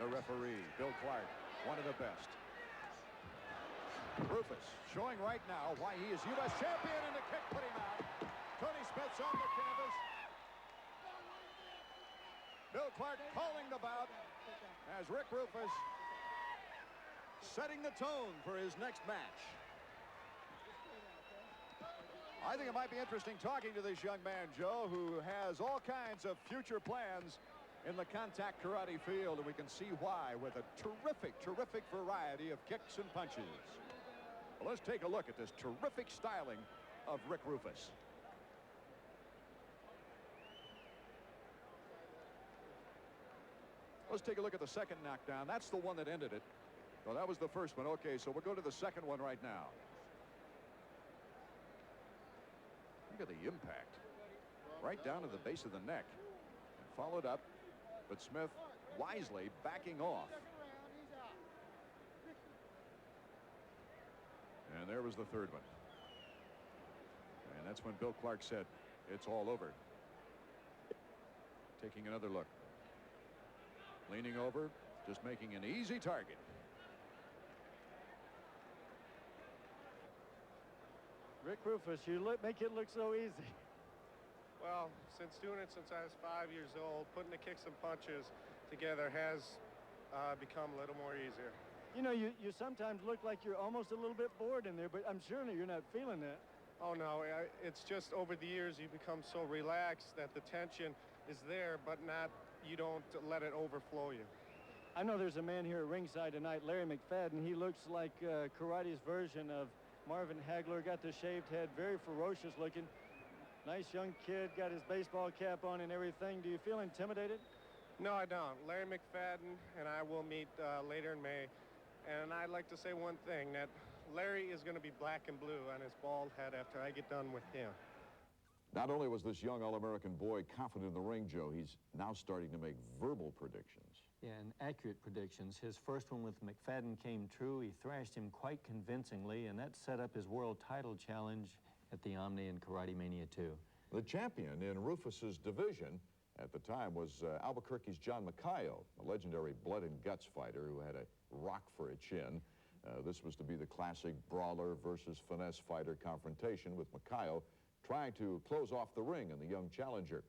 The referee, Bill Clark, one of the best. Roufus showing right now why he is U.S. champion, and the kick put him out. Tony Smith's on the canvas. Bill Clark calling the bout as Rick Roufus setting the tone for his next match. I think it might be interesting talking to this young man, Joe, who has all kinds of future plans in the contact karate field, and we can see why with a terrific variety of kicks and punches. Well, let's take a look at this terrific styling of Rick Roufus. Let's take a look at the second knockdown. That's the one that ended it. Well, that was the first one. Okay, so we'll go to the second one right now. Look at the impact. Right down to the base of the neck. And followed up, but Smith wisely backing off. And there was the third one. And that's when Bill Clark said, it's all over. Taking another look. Leaning over, just making an easy target. Rick Roufus, you make it look so easy. Well, since doing it since I was 5 years old, putting the kicks and punches together has become a little more easier. You know, you sometimes look like you're almost a little bit bored in there, but I'm sure you're not feeling that. Oh, no, it's just over the years you become so relaxed that the tension is there, but you don't let it overflow you. I know there's a man here at ringside tonight, Larry McFadden. He looks like karate's version of Marvin Hagler. Got the shaved head, very ferocious looking. Nice young kid, got his baseball cap on and everything. Do you feel intimidated? No, I don't. Larry McFadden and I will meet later in May. And I'd like to say one thing, that Larry is going to be black and blue on his bald head after I get done with him. Not only was this young All-American boy confident in the ring, Joe, he's now starting to make verbal predictions. Yeah, and accurate predictions. His first one with McFadden came true. He thrashed him quite convincingly, and that set up his world title challenge at the Omni in Karatemania 2. The champion in Roufus's division at the time was Albuquerque's John Macayo, a legendary blood and guts fighter who had a rock for a chin. This was to be the classic brawler versus finesse fighter confrontation, with Macayo trying to close off the ring in the young challenger.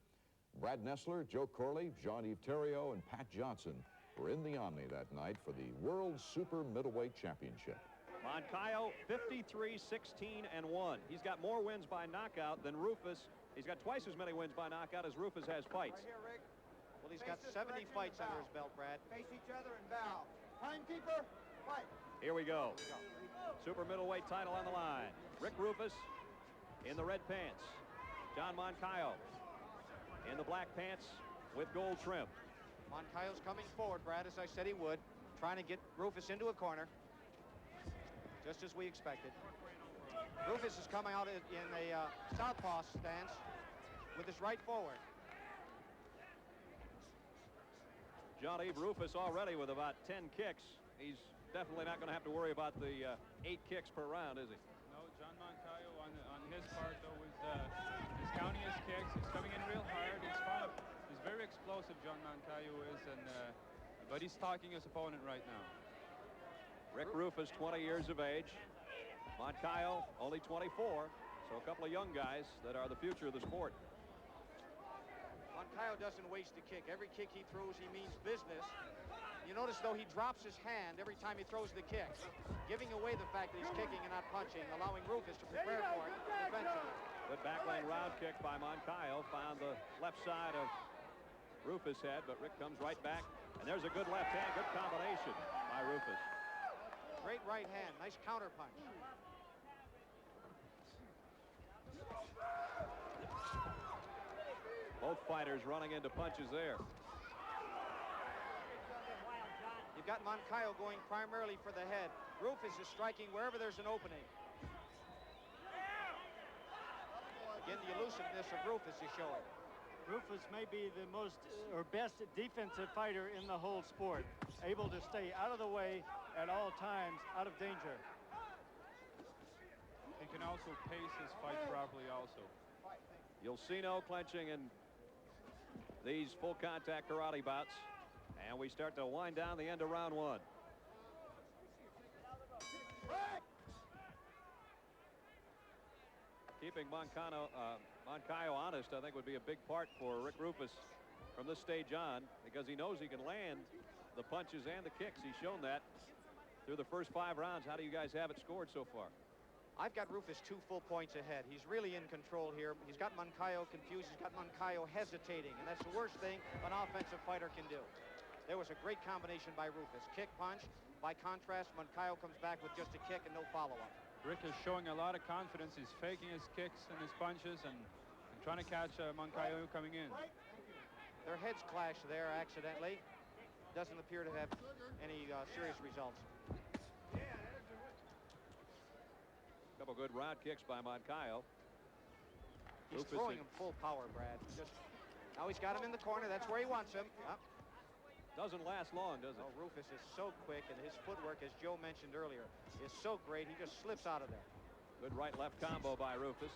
Brad Nessler, Joe Corley, Jean-Yves Theriault, and Pat Johnson were in the Omni that night for the World Super Middleweight Championship. Moncayo, 53-16-1. He's got more wins by knockout than Roufus. He's got twice as many wins by knockout as Roufus has fights. Right here, Rick. Well, he's got 70 fights under his belt, Brad. Face each other and bow. Timekeeper, fight. Here we go. Super middleweight title on the line. Rick Roufus in the red pants. John Moncayo in the black pants with gold trim. Moncayo's coming forward, Brad, as I said he would, trying to get Roufus into a corner, just as we expected. Roufus is coming out in a southpaw stance with his right forward. Johnny Roufus already with about 10 kicks. He's definitely not going to have to worry about the 8 kicks per round, is he? No, John Moncayo on his part, though, is counting his kicks. He's coming in real hard. He's very explosive, John Moncayo is, but he's stalking his opponent right now. Rick Roufus, 20 years of age. Moncayo, only 24. So a couple of young guys that are the future of the sport. Moncayo doesn't waste a kick. Every kick he throws, he means business. You notice, though, he drops his hand every time he throws the kick, giving away the fact that he's kicking and not punching, allowing Roufus to prepare for it defensively. Good backlane round kick by Moncayo. Found the left side of Roufus' head, but Rick comes right back. And there's a good left hand, good combination by Roufus. Great right hand, nice counter punch. Both fighters running into punches there. You've got Moncayo going primarily for the head. Roufus is striking wherever there's an opening. Again, the elusiveness of Roufus is showing. Roufus may be the most or best defensive fighter in the whole sport, able to stay out of the way at all times, out of danger. He can also pace his fight properly also. You'll see no clenching in these full contact karate bouts. And we start to wind down the end of round 1. Keeping Moncayo honest, I think, would be a big part for Rick Roufus from this stage on, because he knows he can land the punches and the kicks. He's shown that through the first 5 rounds. How do you guys have it scored so far? I've got Roufus 2 full points ahead. He's really in control here. He's got Moncayo confused. He's got Moncayo hesitating, and that's the worst thing an offensive fighter can do. There was a great combination by Roufus. Kick, punch. By contrast, Moncayo comes back with just a kick and no follow-up. Rick is showing a lot of confidence. He's faking his kicks and his punches and trying to catch Moncayo coming in. Their heads clash there accidentally. Doesn't appear to have any serious results. Couple good round kicks by Moncayo. He's throwing him full power, Brad. Now he's got him in the corner. That's where he wants him. Doesn't last long, does it? Oh, Roufus is so quick, and his footwork, as Joe mentioned earlier, is so great. He just slips out of there. Good right-left combo by Roufus.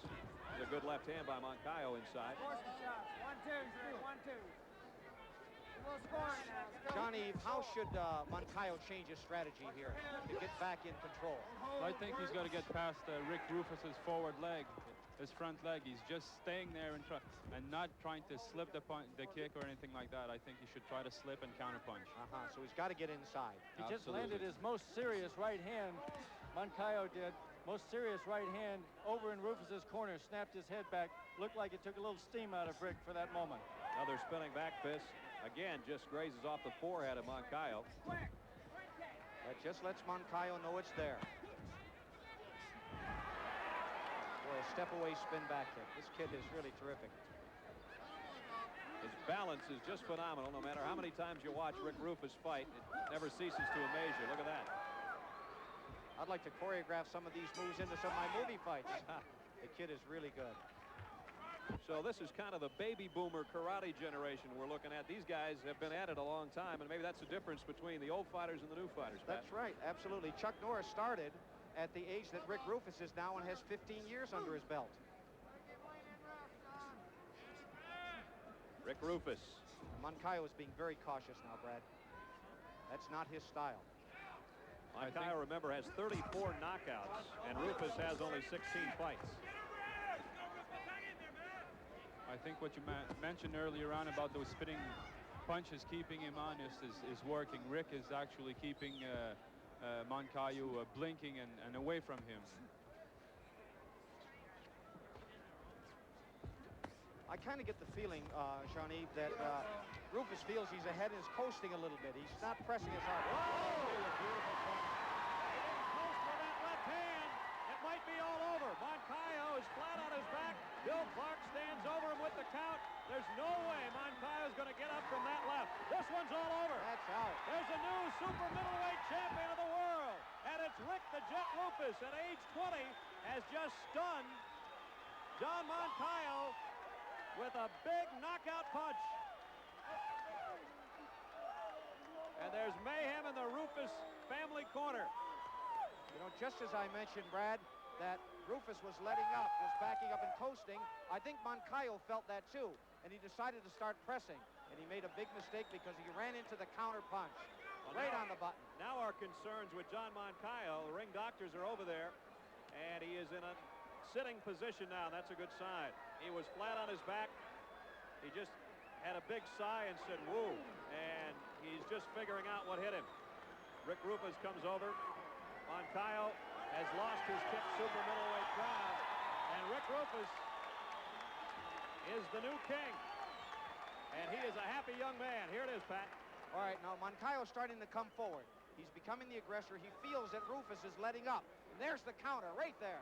And a good left hand by Moncayo inside. 1, 2, 3, 1, 2. Johnny, how should Moncayo change his strategy here to get back in control? I think he's got to get past Rick Roufus's forward leg, his front leg. He's just staying there and not trying to slip the kick or anything like that. I think he should try to slip and counterpunch. So he's got to get inside. He just landed his most serious right hand. Moncayo did. Most serious right hand over in Roufus's corner, snapped his head back. Looked like it took a little steam out of Rick for that moment. Another spinning back fist. Again, just grazes off the forehead of Moncayo. That just lets Moncayo know it's there. Boy, a step-away spin back kick. This kid is really terrific. His balance is just phenomenal. No matter how many times you watch Rick Roufus fight, it never ceases to amaze you. Look at that. I'd like to choreograph some of these moves into some of my movie fights. The kid is really good. So this is kind of the baby boomer karate generation we're looking at. These guys have been at it a long time, and maybe that's the difference between the old fighters and the new fighters, Pat. That's right, absolutely. Chuck Norris started at the age that Rick Roufus is now and has 15 years under his belt. Rick Roufus. Moncayo is being very cautious now, Brad. That's not his style. Moncayo, remember, has 34 knockouts, and Roufus has only 16 fights. I think what you mentioned earlier on about those spinning punches keeping him honest is working. Rick is actually keeping Moncayo blinking and away from him. I kind of get the feeling, Shawnee, that Roufus feels he's ahead and is coasting a little bit. He's not pressing as hard. Whoa! Beautiful punch. Close for that left hand. It might be all over. Moncayo is flat on his back. Bill Clark stands over him with the count. There's no way Moncayo's going to get up from that left. This one's super middleweight champion of the world. And it's Rick the Jet Roufus at age 20 has just stunned John Moncayo with a big knockout punch. And there's mayhem in the Roufus family corner. You know, just as I mentioned, Brad, that Roufus was letting up, was backing up and coasting, I think Moncayo felt that too, and he decided to start pressing. And he made a big mistake because he ran into the counter punch, right on the button. Now our concerns with John Moncayo, the ring doctors are over there, and he is in a sitting position now. That's a good sign. He was flat on his back. He just had a big sigh and said, woo, and he's just figuring out what hit him. Rick Roufus comes over. Moncayo has lost his kick super middleweight crown, and Rick Roufus is the new king. And he is a happy young man. Here it is, Pat. All right, now Moncayo's starting to come forward. He's becoming the aggressor. He feels that Roufus is letting up. And there's the counter right there.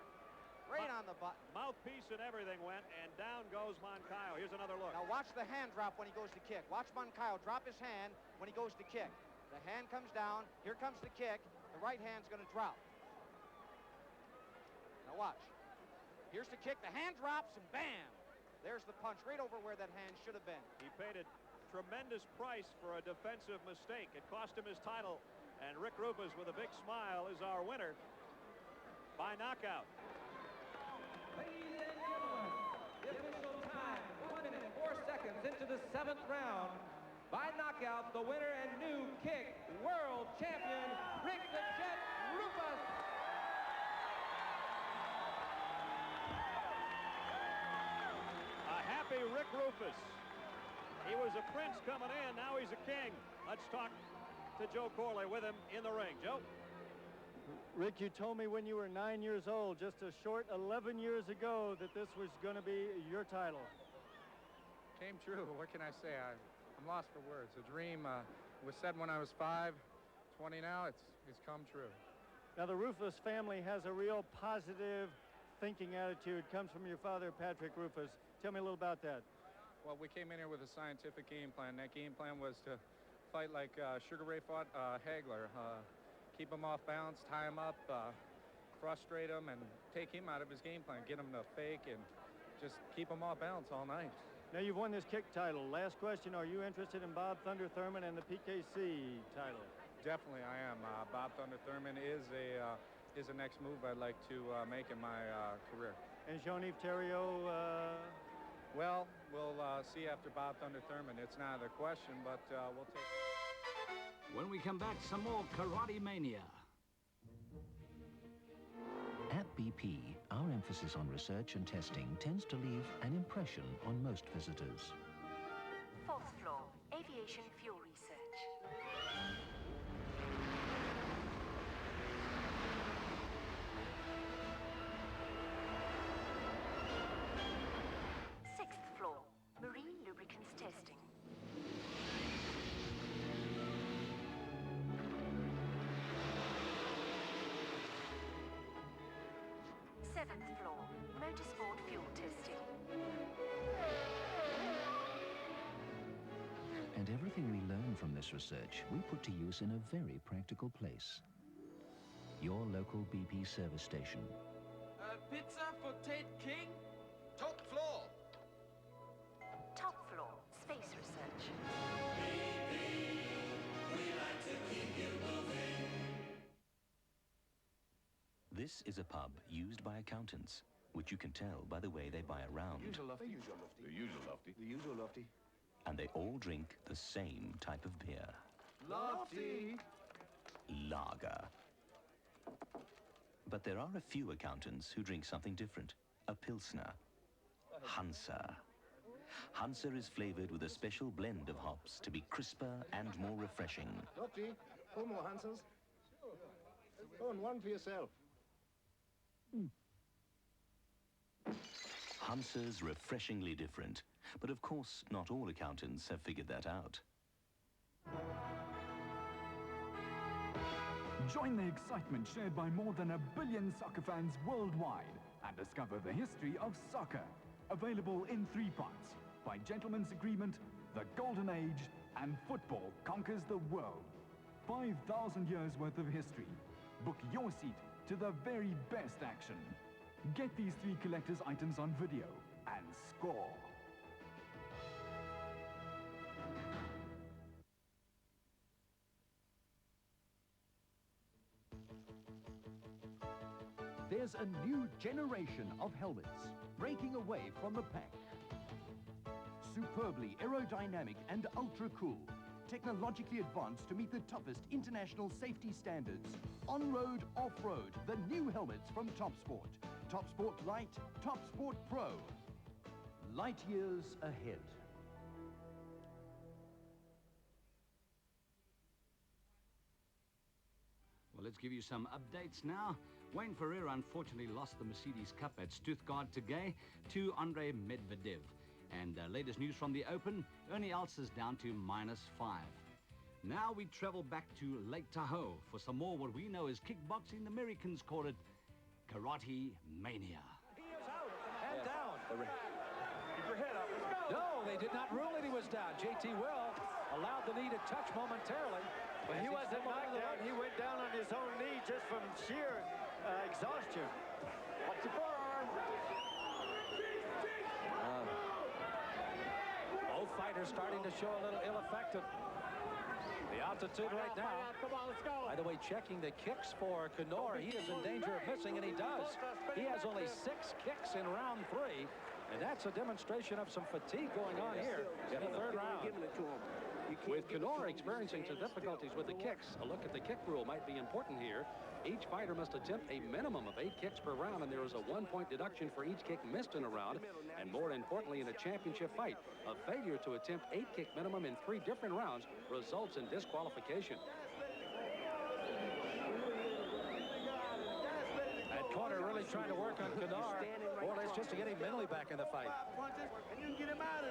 Right on the button. Mouthpiece and everything went, and down goes Moncayo. Here's another look. Now watch the hand drop when he goes to kick. Watch Moncayo drop his hand when he goes to kick. The hand comes down. Here comes the kick. The right hand's going to drop. Now watch. Here's the kick. The hand drops, and bam! There's the punch right over where that hand should have been. He paid a tremendous price for a defensive mistake. It cost him his title. And Rick Roufus, with a big smile, is our winner by knockout. Ladies and gentlemen, the official time, 1 minute, 4 seconds into the 7th round. By knockout, the winner and new kick world champion, Rick the Jet Roufus. Happy Rick Roufus. He was a prince coming in, now he's a king. Let's talk to Joe Corley with him in the ring. Joe? Rick, you told me when you were 9 years old, just a short 11 years ago, that this was going to be your title. Came true. What can I say? I'm lost for words. A dream was said when I was 5, 20 now. It's come true. Now, the Roufus family has a real positive thinking attitude. Comes from your father, Patrick Roufus. Tell me a little about that. Well, we came in here with a scientific game plan. That game plan was to fight like Sugar Ray fought Hagler. Keep him off balance, tie him up, frustrate him, and take him out of his game plan. Get him to fake and just keep him off balance all night. Now, you've won this kick title. Last question, are you interested in Bob Thunder Thurman and the PKC title? Definitely, I am. Bob Thunder Thurman is the next move I'd like to make in my career. And Jean-Yves Theriault? Well, we'll see after Bob Thunder Thurman. It's not a question, but we'll take... When we come back, some more Karatemania. At BP, our emphasis on research and testing tends to leave an impression on most visitors. 4th floor, aviation fuel research. Marine lubricants testing. 7th floor, motorsport fuel testing. And everything we learn from this research, we put to use in a very practical place. Your local BP service station. Pizza for Tate King? Top floor. Top floor, space research. We like to keep you moving. This is a pub used by accountants, which you can tell by the way they buy a round. The usual lofty. The usual lofty. And they all drink the same type of beer. Lofty. Lager. But there are a few accountants who drink something different. A Pilsner. Hansa. Hansa is flavored with a special blend of hops to be crisper and more refreshing. Lofty, 4 more Hansels. Oh, and 1 for yourself. Hansa's refreshingly different, but of course not all accountants have figured that out. Join the excitement shared by more than 1 billion soccer fans worldwide and discover the history of soccer. Available in 3 parts: By Gentleman's Agreement, The Golden Age, and Football Conquers the World. 5,000 years worth of history. Book your seat to the very best action. Get these 3 collector's items on video and score. There's a new generation of helmets breaking away from the pack. Superbly aerodynamic and ultra-cool. Technologically advanced to meet the toughest international safety standards. On-road, off-road, the new helmets from Topsport. Topsport Light, Topsport Pro. Light years ahead. Well, let's give you some updates now. Wayne Ferreira unfortunately lost the Mercedes Cup at Stuttgart today to Andre Medvedev. And latest news from the Open, Ernie Els is down to -5. Now we travel back to Lake Tahoe for some more what we know as kickboxing. The Americans call it Karatemania. He is out and down. Keep your head up. Let's go. No, they did not rule that he was down. JT Will allowed the knee to touch momentarily. But he wasn't knocked down. He went down on his own knee just from sheer exhaustion. Watch your forearm. Both fighters starting to show a little ill effect of the altitude right now. Come on, let's go. By the way, checking the kicks for Knorr. He is in danger of missing, and he does. He has only 6 kicks in round 3, and that's a demonstration of some fatigue going on here in the 3rd round. With Knorr experiencing some difficulties with the kicks, a look at the kick rule might be important here. Each fighter must attempt a minimum of 8 kicks per round, and there is a 1-point deduction for each kick missed in a round. And more importantly, in a championship fight, a failure to attempt 8 kick minimum in 3 different rounds results in disqualification. And corner really trying to work on Knorr, more or less just to get him mentally back in the fight.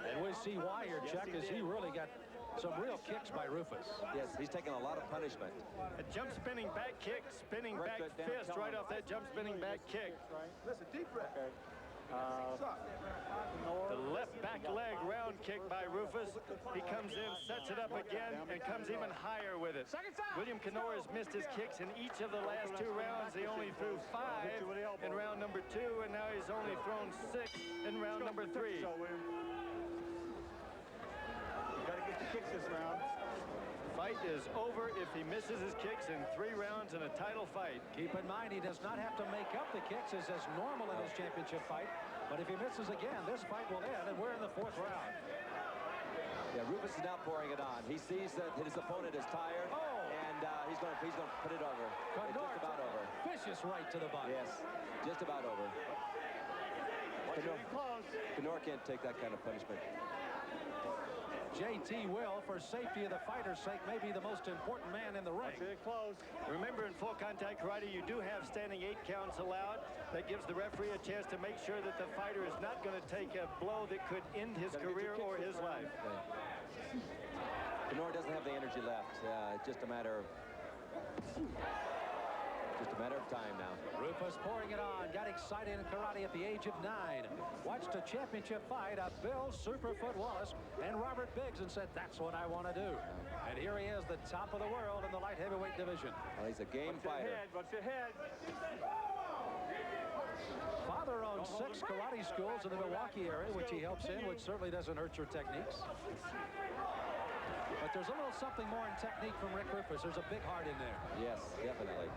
And we see why here, Chuck, as he really got some real kicks by Roufus. Yes, he's taking a lot of punishment. A jump spinning back kick, spinning back fist right off that jump spinning back kick. Listen, deep breath. The left back leg round kick by Roufus. He comes in, sets it up again, and comes even higher with it. William Knorr has missed his kicks in each of the last 2 rounds. He only threw 5 in round number 2, and now he's only thrown 6 in round number 3. Kicks this round. Fight is over if he misses his kicks in 3 rounds in a title fight. Keep in mind, he does not have to make up the kicks as normal in his championship fight. But if he misses again, this fight will end, and we're in the 4th round. Yeah, Roufus is now pouring it on. He sees that his opponent is tired, and he's going to put it over. It's just about over. Vicious right to the body. Yes, just about over. Knorr can't take that kind of punishment. JT Will, for safety of the fighter's sake, may be the most important man in the ring. Remember, in full contact karate, you do have standing 8 counts allowed. That gives the referee a chance to make sure that the fighter is not going to take a blow that could end his career or his life. Knorr doesn't have the energy left. It's just a matter of time now. Roufus pouring it on, got excited in karate at the age of 9. Watched a championship fight of Bill Superfoot Wallace and Robert Biggs and said, that's what I want to do. And here he is, the top of the world in the light heavyweight division. Well, he's a game fighter. Watch your head. Father owns 6 karate schools in the Milwaukee area, which he helps in, which certainly doesn't hurt your techniques. But there's a little something more in technique from Rick Roufus. There's a big heart in there. Yes, definitely.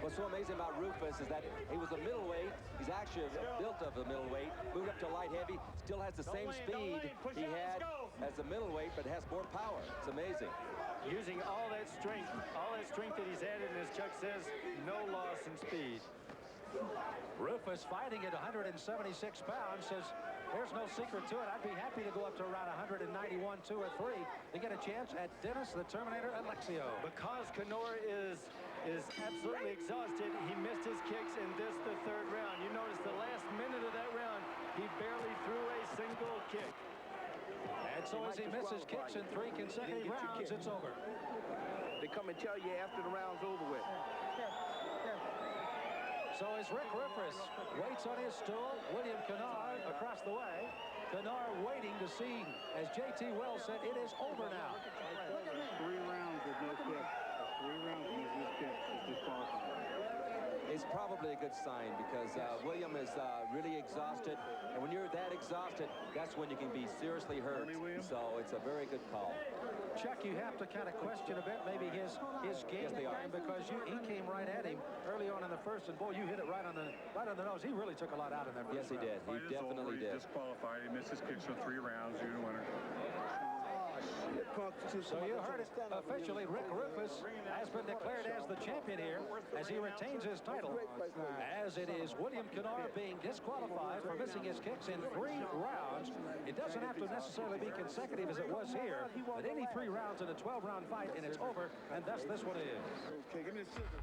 What's so amazing about Roufus is that he was a middleweight. He's actually built of a middleweight, moved up to light heavy, still has the same speed he had as a middleweight, but has more power. It's amazing. Using all that strength that he's added, and as Chuck says, no loss in speed. Roufus fighting at 176 pounds says, there's no secret to it. I'd be happy to go up to around 191, 2 or 3 to get a chance at Dennis the Terminator Alexio. Because Knorr is absolutely exhausted, he missed his kicks in the 3rd round. You notice the last minute of that round, he barely threw a single kick. And so as he misses kicks in 3 consecutive rounds, it's over. They come and tell you after the round's over with. So as Rick Roufus waits on his stool, William Knorr across the way Knorr waiting to see, as J.T. Wells said, it is over now. 3 rounds with no kick. 3 rounds with no kick is disqualified. It's probably a good sign because William is really exhausted. And when you're that exhausted, that's when you can be seriously hurt. So it's a very good call. Chuck, you have to kind of question a bit maybe his game plan because he came right at him early on in the first, and boy, you hit it right on the nose. He really took a lot out of that. Yes, he did. He definitely did. Disqualified. He missed his kick, so 3 rounds. You're the winner. So you heard it officially. Rick Roufus has been declared as the champion here as he retains his title. As it is William Knorr being disqualified for missing his kicks in 3 rounds. It doesn't have to necessarily be consecutive as it was here, but any 3 rounds in a 12-round fight and it's over, and thus this one is. Okay, give me the scissors.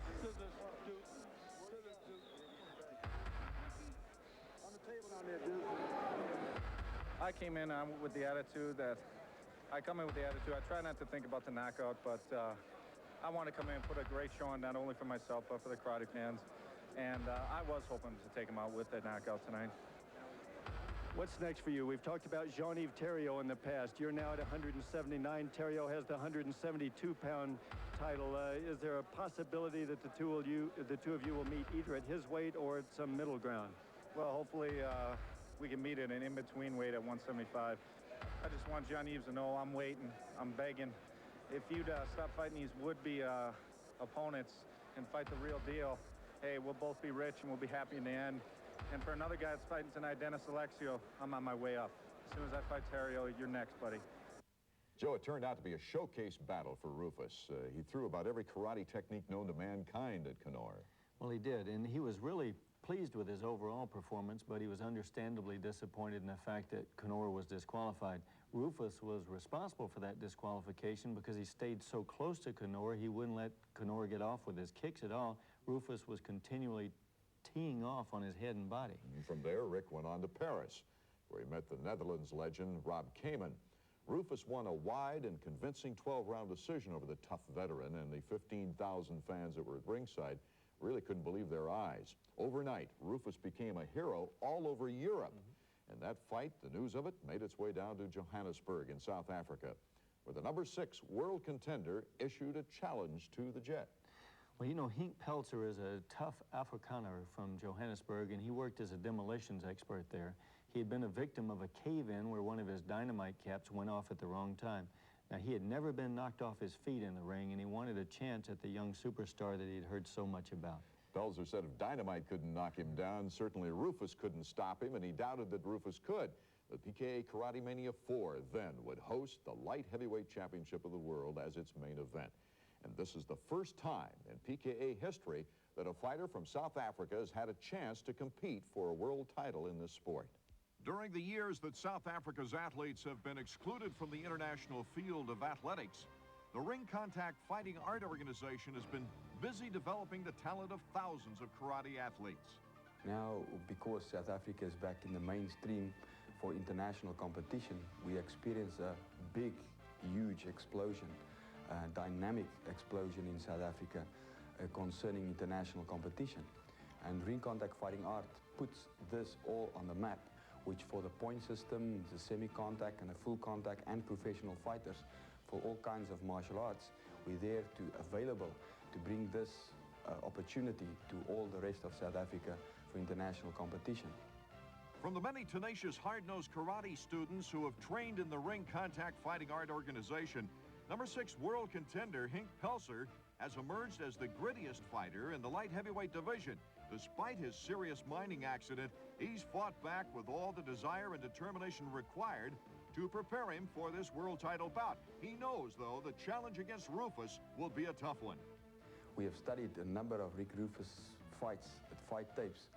On the table down there, dude. I came in with the attitude that I try not to think about the knockout, but I want to come in and put a great showing, not only for myself, but for the karate fans. And I was hoping to take him out with that knockout tonight. What's next for you? We've talked about Jean-Yves Theriault in the past. You're now at 179. Theriault has the 172-pound title. Is there a possibility that the two of you will meet either at his weight or at some middle ground? Well, hopefully we can meet at an in-between weight at 175. I just want Jean-Yves to know I'm waiting, I'm begging. If you'd stop fighting these would-be opponents and fight the real deal, hey, we'll both be rich and we'll be happy in the end. And for another guy that's fighting tonight, Dennis Alexio, I'm on my way up. As soon as I fight Theriault, you're next, buddy. Joe, it turned out to be a showcase battle for Roufus. He threw about every karate technique known to mankind at Knorr. Well, he did, and he was really pleased with his overall performance, but he was understandably disappointed in the fact that Knorr was disqualified. Roufus was responsible for that disqualification because he stayed so close to Knorr, he wouldn't let Knorr get off with his kicks at all. Roufus was continually teeing off on his head and body. And from there, Rick went on to Paris, where he met the Netherlands legend Rob Kamen. Roufus won a wide and convincing 12-round decision over the tough veteran, and the 15,000 fans that were at ringside really couldn't believe their eyes. Overnight, Roufus became a hero all over Europe. And that fight, the news of it, made its way down to Johannesburg in South Africa, where the #6 world contender issued a challenge to the Jet. Well, you know, Henk Pelser is a tough Afrikaner from Johannesburg, and he worked as a demolitions expert there. He had been a victim of a cave-in where one of his dynamite caps went off at the wrong time. Now, he had never been knocked off his feet in the ring, and he wanted a chance at the young superstar that he'd heard so much about. Pelser said if dynamite couldn't knock him down, certainly Roufus couldn't stop him, and he doubted that Roufus could. The PKA Karatemania 4 then would host the light heavyweight championship of the world as its main event. And this is the first time in PKA history that a fighter from South Africa has had a chance to compete for a world title in this sport. During the years that South Africa's athletes have been excluded from the international field of athletics, the Ring Contact Fighting Art Organization has been busy developing the talent of thousands of karate athletes. Now, because South Africa is back in the mainstream for international competition, we experience a big, huge explosion, dynamic explosion in South Africa concerning international competition. And Ring Contact Fighting Art puts this all on the map, which for the point system, the semi-contact and the full contact and professional fighters, for all kinds of martial arts, we're there to available to bring this opportunity to all the rest of South Africa for international competition. From the many tenacious, hard-nosed karate students who have trained in the Ring Contact Fighting Art Organization, #6 world contender Henk Pelser has emerged as the grittiest fighter in the light heavyweight division. Despite his serious mining accident, he's fought back with all the desire and determination required to prepare him for this world title bout. He knows, though, the challenge against Roufus will be a tough one. We have studied a number of Rick Roufus fights, fight tapes,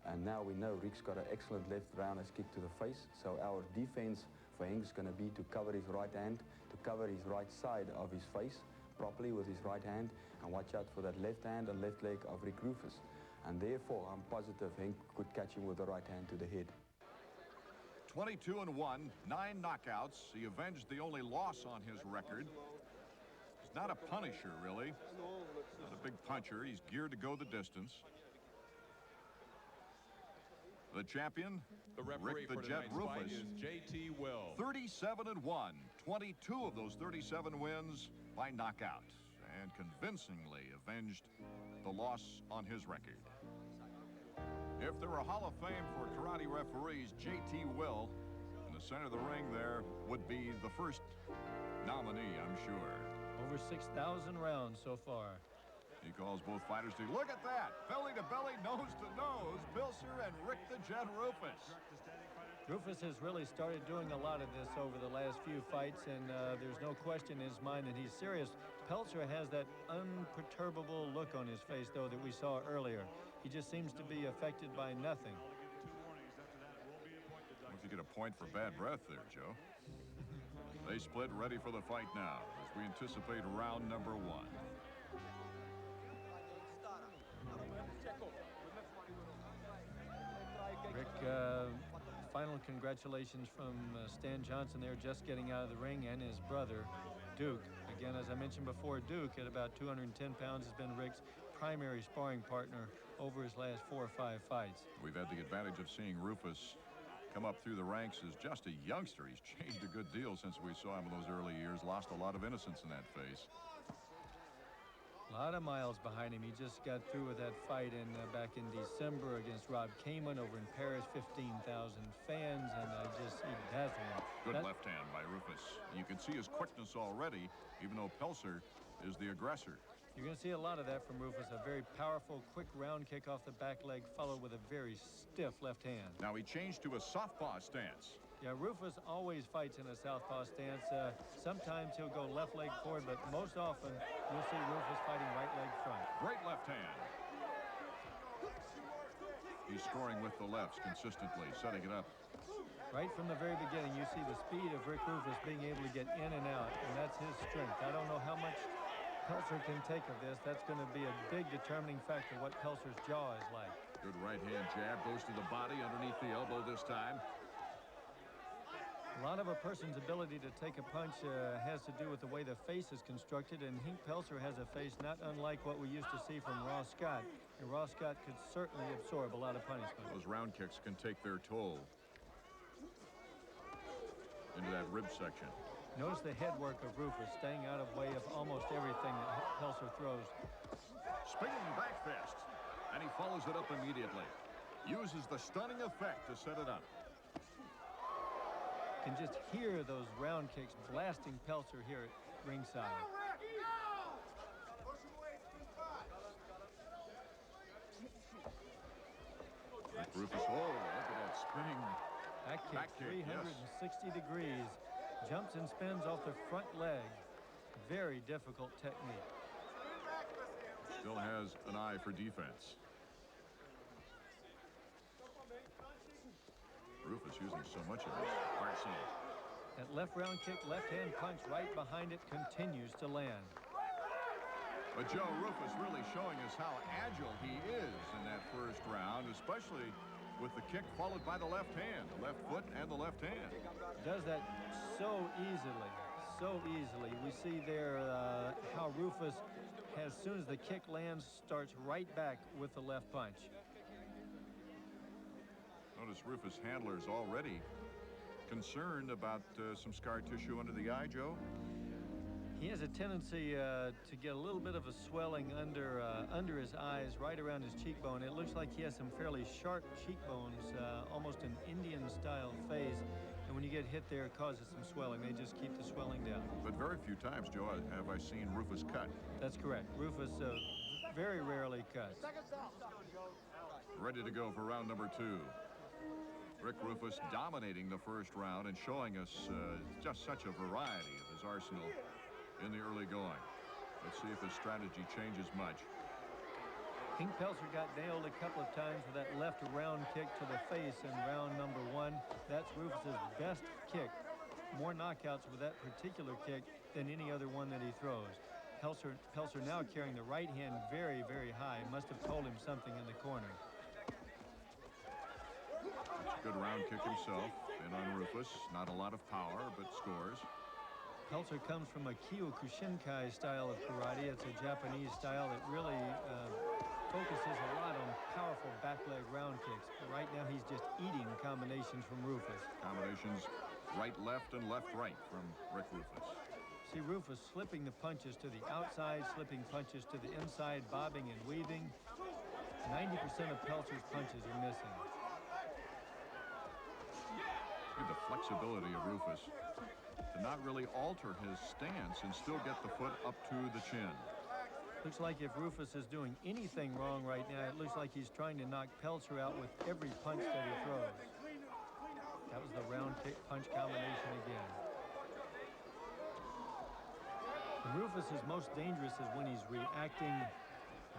and now we know Rick's got an excellent left roundhouse kick to the face, so our defense for Henk's going to be to cover his right hand, to cover his right side of his face properly with his right hand, and watch out for that left hand and left leg of Rick Roufus. And therefore, I'm positive Henk could catch him with the right hand to the head. 22-1, 9 knockouts. He avenged the only loss on his record. He's not a punisher, really. Not a big puncher. He's geared to go the distance. The champion, The referee Rick the for Jet tonight's fight Roufus. is J.T. Will. 37-1. 22 of those 37 wins by knockout, and convincingly avenged the loss on his record. If there were a Hall of Fame for karate referees, J.T. Will, in the center of the ring there, would be the first nominee, I'm sure. Over 6,000 rounds so far. He calls both fighters to look at that. Belly to belly, nose to nose. Pelser and Rick the Jet Roufus. Roufus has really started doing a lot of this over the last few fights, and there's no question in his mind that he's serious. Pelser has that unperturbable look on his face, though, that we saw earlier. He just seems to be affected by nothing. Well, if you get a point for bad breath there, Joe. They split, ready for the fight now, as we anticipate round number 1. Rick, final congratulations from Stan Johnson there, just getting out of the ring, and his brother, Duke. Again, as I mentioned before, Duke at about 210 pounds has been Rick's primary sparring partner over his last 4 or 5 fights. We've had the advantage of seeing Roufus come up through the ranks as just a youngster. He's changed a good deal since we saw him in those early years, lost a lot of innocence in that face. A lot of miles behind him. He just got through with that fight back in December against Rob Kamen over in Paris, 15,000 fans, and he dazzled him. Good left hand by Roufus. You can see his quickness already, even though Pelser is the aggressor. You're going to see a lot of that from Roufus. A very powerful, quick round kick off the back leg, followed with a very stiff left hand. Now he changed to a southpaw stance. Yeah, Roufus always fights in a southpaw stance. Sometimes he'll go left leg forward, but most often you'll see Roufus fighting right leg front. Great left hand. He's scoring with the lefts consistently, setting it up. Right from the very beginning, you see the speed of Rick Roufus being able to get in and out, and that's his strength. I don't know how much Pelser can take of this. That's going to be a big determining factor what Pelser's jaw is like. Good right hand jab, goes to the body underneath the elbow this time. A lot of a person's ability to take a punch has to do with the way the face is constructed, and Henk Pelser has a face not unlike what we used to see from Ross Scott, and Ross Scott could certainly absorb a lot of punishment. Those round kicks can take their toll into that rib section. Notice the head work of Roufus, staying out of way of almost everything that Pelser throws. Spinning back fist, and he follows it up immediately. Uses the stunning effect to set it up. Can just hear those round kicks blasting Pelser here at ringside. Rick Roufus, oh, look at that spinning back kick, 360 degrees. Jumps and spins off the front leg. Very difficult technique. Still has an eye for defense. Roufus using so much of his arsenal. That left round kick, left hand punch right behind it continues to land. But Joe, Roufus really showing us how agile he is in that first round, especially with the kick followed by the left hand, the left foot and the left hand. Does that so easily, so easily. We see there how Roufus, as soon as the kick lands, starts right back with the left punch. Notice Roufus' handlers already concerned about some scar tissue under the eye, Joe. He has a tendency to get a little bit of a swelling under his eyes, right around his cheekbone. It looks like he has some fairly sharp cheekbones, almost an Indian-style face. And when you get hit there, it causes some swelling. They just keep the swelling down. But very few times, Joe, have I seen Roufus cut. That's correct. Roufus very rarely cuts. Ready to go for round number 2. Rick Roufus dominating the first round and showing us just such a variety of his arsenal in the early going. Let's see if his strategy changes much. Henk Pelser got nailed a couple of times with that left round kick to the face in round number 1. That's Roufus' best kick. More knockouts with that particular kick than any other one that he throws. Pelser now carrying the right hand very, very high. Must have told him something in the corner. Good round kick himself in on Roufus. Not a lot of power, but scores. Pelser comes from a Kyokushinkai style of karate. It's a Japanese style that really focuses a lot on powerful back leg round kicks. But right now he's just eating combinations from Roufus. Combinations right, left, and left, right from Rick Roufus. See Roufus slipping the punches to the outside, slipping punches to the inside, bobbing and weaving. 90% of Pelser's punches are missing. See the flexibility of Roufus to not really alter his stance and still get the foot up to the chin. Looks like if Roufus is doing anything wrong right now, it looks like he's trying to knock Pelser out with every punch that he throws. That was the round kick punch combination again. And Roufus is most dangerous is when he's reacting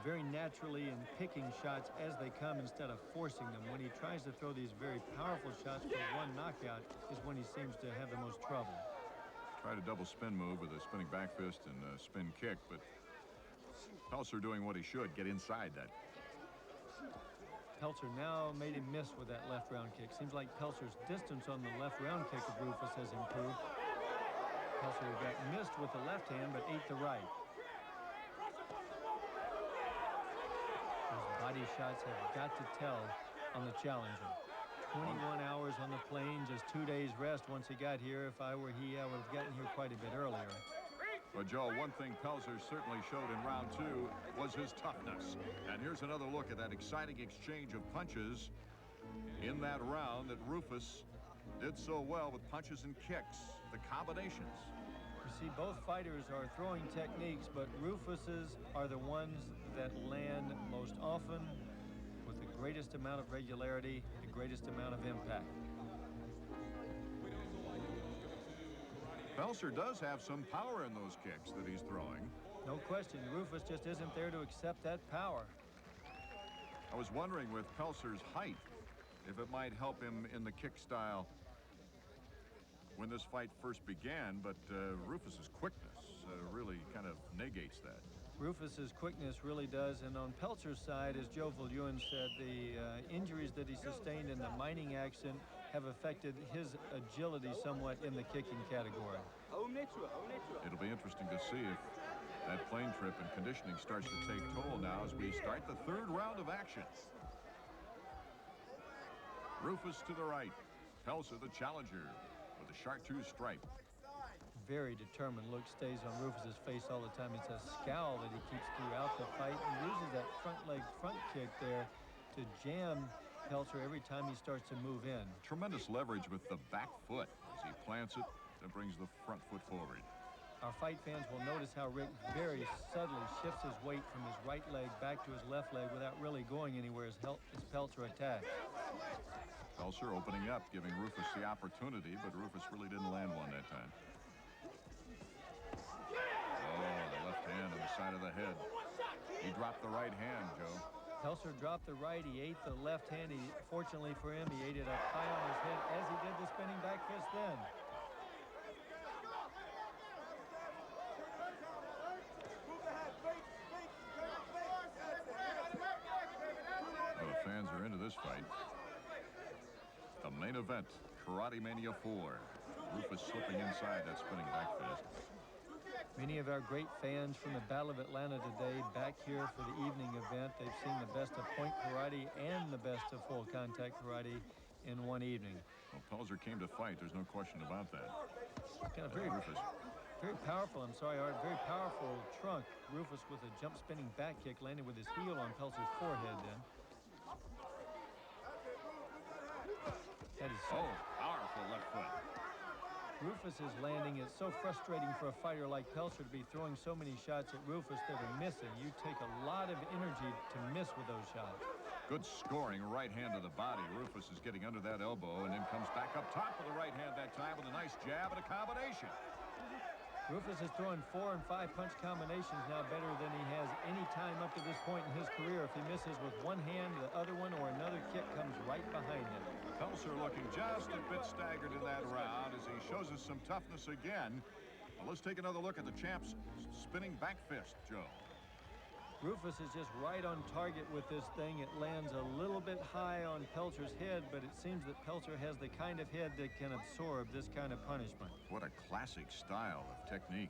very naturally and picking shots as they come instead of forcing them. When he tries to throw these very powerful shots for one knockout is when he seems to have the most trouble. Tried a double spin move with a spinning back fist and a spin kick, but Pelser doing what he should, get inside that. Pelser now made him miss with that left round kick. Seems like Pelser's distance on the left round kick of Roufus has improved. Pelser got missed with the left hand, but ate the right. Those body shots have got to tell on the challenger. 21 hours on the plane, just 2 days rest once he got here. If I were he, I would have gotten here quite a bit earlier. Well, Joe, one thing Pelser certainly showed in round 2 was his toughness. And here's another look at that exciting exchange of punches in that round that Roufus did so well with punches and kicks, the combinations. You see, both fighters are throwing techniques, but Roufus's are the ones that land most often with the greatest amount of regularity, the greatest amount of impact. Pelser does have some power in those kicks that he's throwing. No question. Roufus just isn't there to accept that power. I was wondering with Pelser's height if it might help him in the kick style when this fight first began, but Roufus's quickness really kind of negates that. Roufus's quickness really does, and on Pelser's side, as Joe Viljoen said, the injuries that he sustained in the mining accident have affected his agility somewhat in the kicking category. It'll be interesting to see if that plane trip and conditioning starts to take toll now as we start the third round of action. Roufus to the right, Pelser the challenger with a chartreuse stripe. Very determined look stays on Roufus's face all the time. It's a scowl that he keeps throughout the fight. He uses that front leg front kick there to jam Pelser every time he starts to move in. Tremendous leverage with the back foot as he plants it and brings the front foot forward. Our fight fans will notice how Rick very subtly shifts his weight from his right leg back to his left leg without really going anywhere as Pelser attacks. Pelser opening up, giving Roufus the opportunity, but Roufus really didn't land one that time. Oh, the left hand on the side of the head. He dropped the right hand, Joe. Pelser dropped the right. He ate the left hand. Fortunately for him, he ate it up high on his head as he did the spinning back fist then. Well, the fans are into this fight. The main event, Karatemania 4. Roufus slipping inside that spinning back fist. Many of our great fans from the Battle of Atlanta today back here for the evening event. They've seen the best of point karate and the best of full contact karate in one evening. Well, Pelser came to fight. There's no question about that. Kind of very powerful, I'm sorry, Art, very powerful trunk. Roufus with a jump spinning back kick landed with his heel on Pelser's forehead then. That is powerful left foot. Roufus is landing. It's so frustrating for a fighter like Pelser to be throwing so many shots at Roufus that are missing. You take a lot of energy to miss with those shots. Good scoring right hand to the body. Roufus is getting under that elbow and then comes back up top with the right hand that time with a nice jab and a combination. Roufus is throwing 4 and 5 punch combinations now better than he has any time up to this point in his career. If he misses with one hand, the other one or another kick comes right behind him. Pelser looking just a bit staggered in that round as he shows us some toughness again. Well, let's take another look at the champ's spinning back fist, Joe. Roufus is just right on target with this thing. It lands a little bit high on Pelser's head, but it seems that Pelser has the kind of head that can absorb this kind of punishment. What a classic style of technique.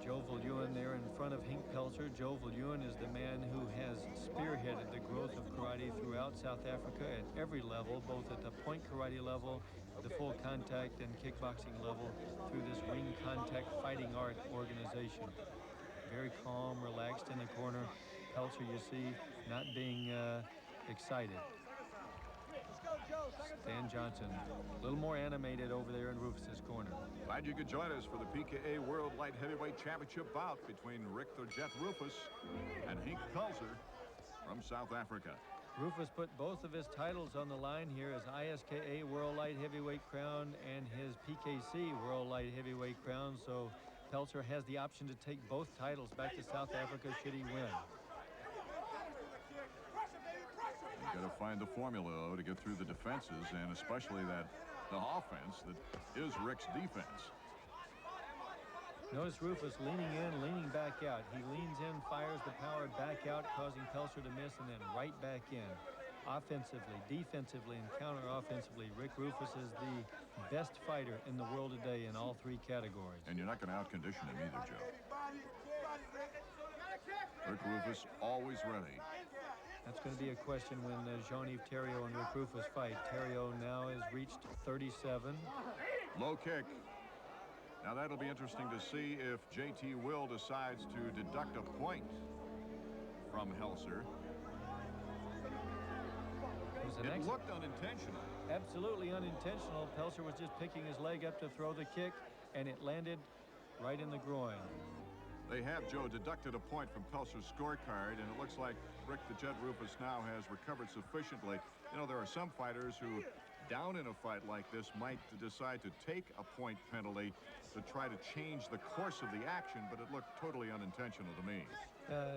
Joe Voluen there in front of Henk Pelser. Joe Voluen is the man who has spearheaded the growth of karate throughout South Africa at every level, both at the point karate level, the full contact and kickboxing level, through this ring contact fighting art organization. Very calm, relaxed in the corner. Pelser, you see, not being excited. Stan Johnson, a little more animated over there in Roufus's corner. Glad you could join us for the PKA World Light Heavyweight Championship bout between Rick the Jet Roufus and Henk Pelser from South Africa. Roufus put both of his titles on the line here, his ISKA World Light Heavyweight crown and his PKC World Light Heavyweight crown, so Pelser has the option to take both titles back to South Africa should he win. You've got to find the formula, though, to get through the defenses, and especially the offense that is Rick's defense. Notice Roufus leaning in, leaning back out. He leans in, fires the power back out, causing Pelser to miss, and then right back in. Offensively, defensively, and counter-offensively, Rick Roufus is the best fighter in the world today in all three categories. And you're not going to outcondition him either, Joe. Rick Roufus always ready. That's going to be a question when Jean-Yves Thériault and Rick Roufus fight. Thériault now has reached 37. Low kick. Now that'll be interesting to see if JT Will decides to deduct a point from Pelser. It looked unintentional. Absolutely unintentional. Pelser was just picking his leg up to throw the kick, and it landed right in the groin. They have, Joe, deducted a point from Pelser's scorecard, and it looks like Rick the Jet Roufus now has recovered sufficiently. You know, there are some fighters who, down in a fight like this, might decide to take a point penalty to try to change the course of the action, but it looked totally unintentional to me.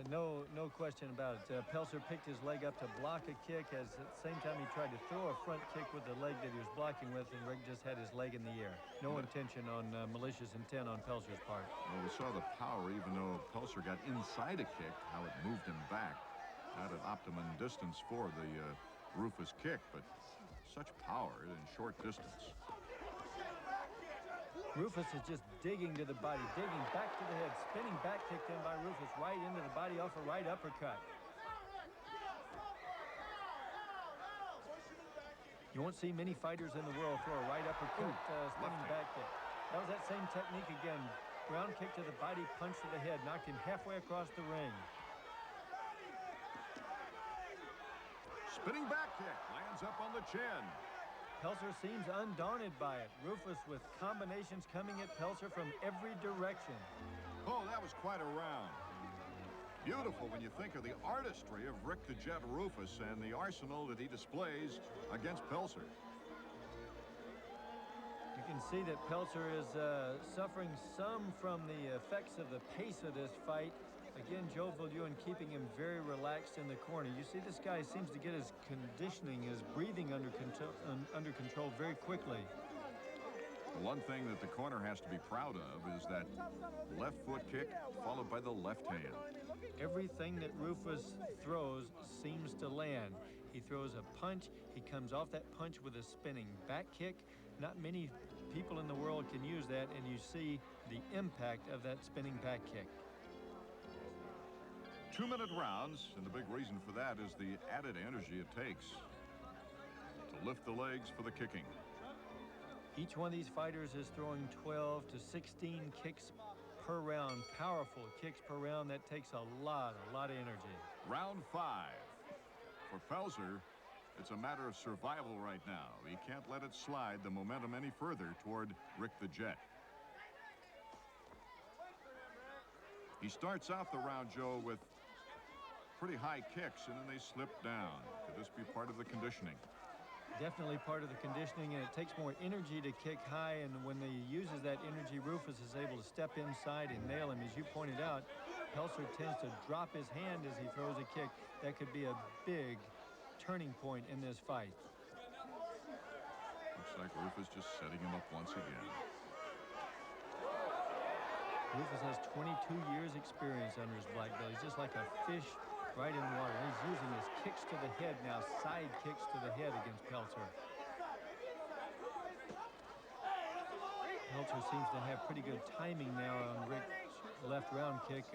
No question about it. Pelser picked his leg up to block a kick, as at the same time he tried to throw a front kick with the leg that he was blocking with, and Rick just had his leg in the air. No intention on malicious intent on Pelser's part. Well, we saw the power, even though Pelser got inside a kick, how it moved him back. Not an optimum distance for the Roufus kick, but such power in short distance. Roufus is just digging to the body, digging back to the head, spinning back kick in by Roufus right into the body off a right uppercut. You won't see many fighters in the world throw a right uppercut spinning back kick. That was that same technique again. Ground kick to the body, punch to the head, knocked him halfway across the ring. Spinning back kick, lands up on the chin. Pelser seems undaunted by it. Roufus with combinations coming at Pelser from every direction. Oh, that was quite a round. Beautiful when you think of the artistry of Rick the Jet Roufus and the arsenal that he displays against Pelser. You can see that Pelser is suffering some from the effects of the pace of this fight. Again, Joe Voluen keeping him very relaxed in the corner. You see this guy seems to get his conditioning, his breathing under control very quickly. One thing that the corner has to be proud of is that left foot kick followed by the left hand. Everything that Roufus throws seems to land. He throws a punch. He comes off that punch with a spinning back kick. Not many people in the world can use that, and you see the impact of that spinning back kick. 2-minute rounds, and the big reason for that is the added energy it takes to lift the legs for the kicking. Each one of these fighters is throwing 12 to 16 kicks per round, powerful kicks per round. That takes a lot of energy. Round 5. For Pelser, it's a matter of survival right now. He can't let it slide the momentum any further toward Rick the Jet. He starts out the round, Joe, with pretty high kicks, and then they slip down. Could this be part of the conditioning? Definitely part of the conditioning, and it takes more energy to kick high, and when he uses that energy, Roufus is able to step inside and nail him. As you pointed out, Pelser tends to drop his hand as he throws a kick. That could be a big turning point in this fight. Looks like Roufus just setting him up once again. Roufus has 22 years experience under his black belt. He's just like a fish right in water. He's using his kicks to the head now, side kicks to the head against Pelser. Pelser seems to have pretty good timing now on Rick's left round kick,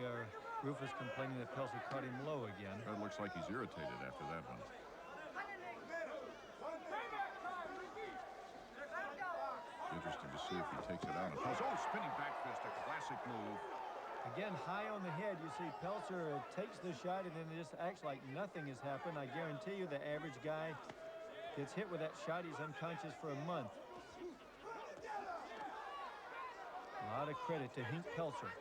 Roufus complaining that Pelser caught him low again. It looks like he's irritated after that one. Interesting to see if he takes it out. Oh, spinning back fist, a classic move. Again, high on the head, you see Pelser takes the shot and then it just acts like nothing has happened. I guarantee you the average guy gets hit with that shot, he's unconscious for a month. A lot of credit to Henk Pelser.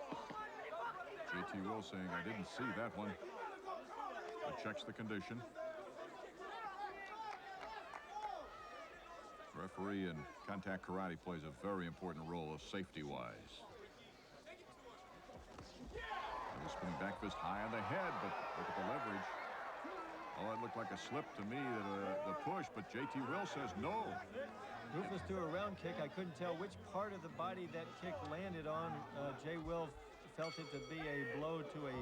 JT Will saying, I didn't see that one. But checks the condition. Referee in contact karate plays a very important role safety-wise. Spinning back fist high on the head, but look at the leverage. Oh, it looked like a slip to me, the push, but JT Will says no. Roufus threw a round kick. I couldn't tell which part of the body that kick landed on. Jay Will felt it to be a blow to a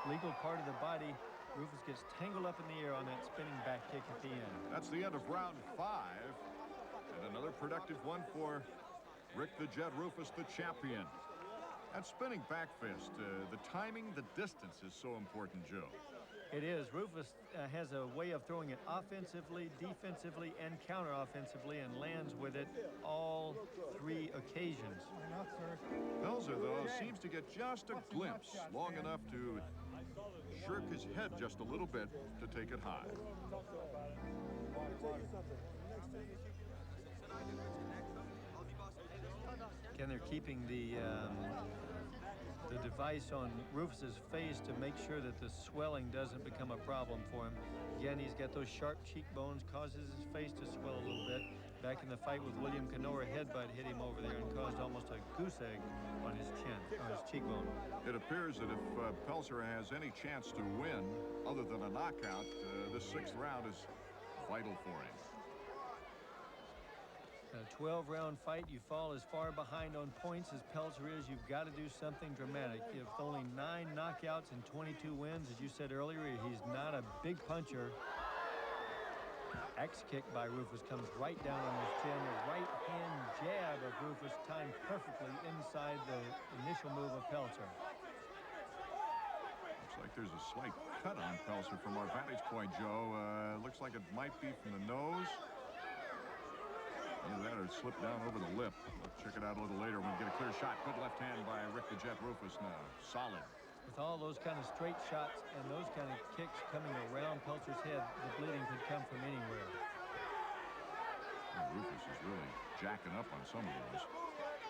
legal part of the body. Roufus gets tangled up in the air on that spinning back kick at the end. That's the end of round 5. And another productive one for Rick the Jet Roufus, the champion. That spinning back fist, the timing, the distance is so important, Joe. It is. Roufus has a way of throwing it offensively, defensively, and counter-offensively, and lands with it all 3 occasions. Pelser, though, seems to get just a glimpse, long enough to shirk his head just a little bit to take it high. Again, they're keeping the device on Roufus's face to make sure that the swelling doesn't become a problem for him. Again, he's got those sharp cheekbones, causes his face to swell a little bit. Back in the fight with William Kenora, headbutt hit him over there and caused almost a goose egg on his chin, or his cheekbone. It appears that if Pelser has any chance to win, other than a knockout, this 6th round is vital for him. A 12-round fight, you fall as far behind on points as Pelser is. You've got to do something dramatic. If only 9 knockouts and 22 wins, as you said earlier, he's not a big puncher. Axe kick by Roufus comes right down on his chin. The right hand jab of Roufus timed perfectly inside the initial move of Pelser. Looks like there's a slight cut on Pelser from our vantage point, Joe. Looks like it might be from the nose. Either that or slip down over the lip. We'll check it out a little later when we get a clear shot. Good left hand by Rick the Jet Roufus now. Solid. With all those kind of straight shots and those kind of kicks coming around Pelser's head, the bleeding could come from anywhere. Well, Roufus is really jacking up on some of those.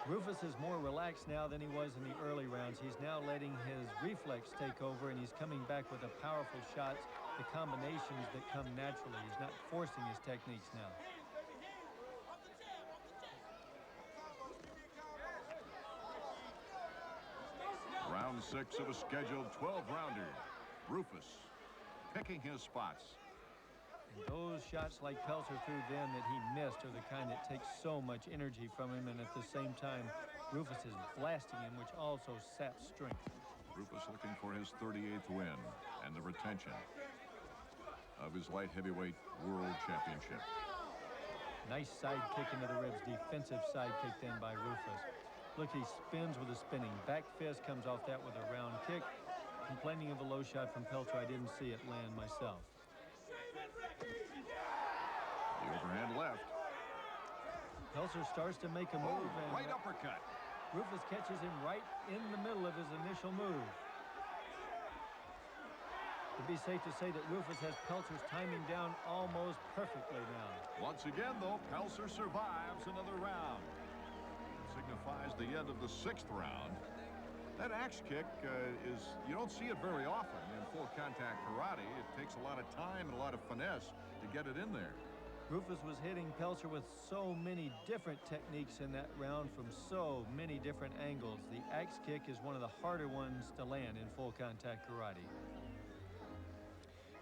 Roufus is more relaxed now than he was in the early rounds. He's now letting his reflex take over, and he's coming back with the powerful shots, the combinations that come naturally. He's not forcing his techniques now. Round 6 of a scheduled 12-rounder. Roufus picking his spots. And those shots like Pelser threw then that he missed are the kind that take so much energy from him, and at the same time, Roufus is blasting him, which also saps strength. Roufus looking for his 38th win and the retention of his light heavyweight world championship. Nice side kick into the ribs, defensive side kick then by Roufus. Look, he spins with a spinning back fist, comes off that with a round kick. Complaining of a low shot from Pelser, I didn't see it land myself. The overhand left. Pelser starts to make a move. And right uppercut. Roufus catches him right in the middle of his initial move. It'd be safe to say that Roufus has Pelser's timing down almost perfectly now. Once again, though, Pelser survives another round. Signifies the end of the 6th round. That axe kick you don't see it very often in full contact karate. It takes a lot of time and a lot of finesse to get it in there. Roufus was hitting Pelser with so many different techniques in that round from so many different angles. The axe kick is one of the harder ones to land in full contact karate.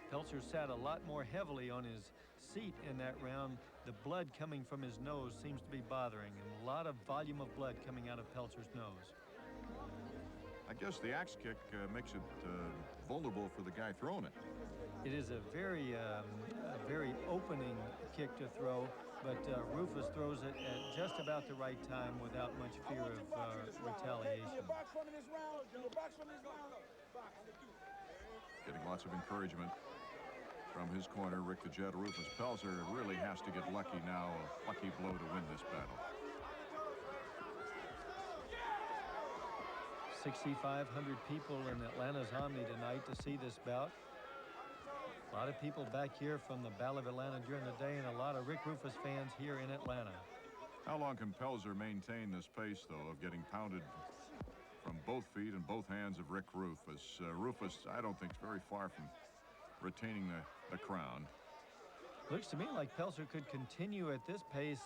Pelser sat a lot more heavily on his seat in that round. The blood coming from his nose seems to be bothering him. A lot of volume of blood coming out of Pelser's nose. I guess the axe kick makes it vulnerable for the guy throwing it. It is a very opening kick to throw. but Roufus throws it at just about the right time without much fear of retaliation. Getting lots of encouragement from his corner, Rick the Jet Roufus. Pelser really has to get lucky now, a lucky blow to win this battle. 6,500 people in Atlanta's Omni tonight to see this bout. A lot of people back here from the Battle of Atlanta during the day, and a lot of Rick Roufus fans here in Atlanta. How long can Pelser maintain this pace, though, of getting pounded from both feet and both hands of Rick Roufus? Roufus, I don't think, is very far from retaining the crown. Looks to me like Pelser could continue at this pace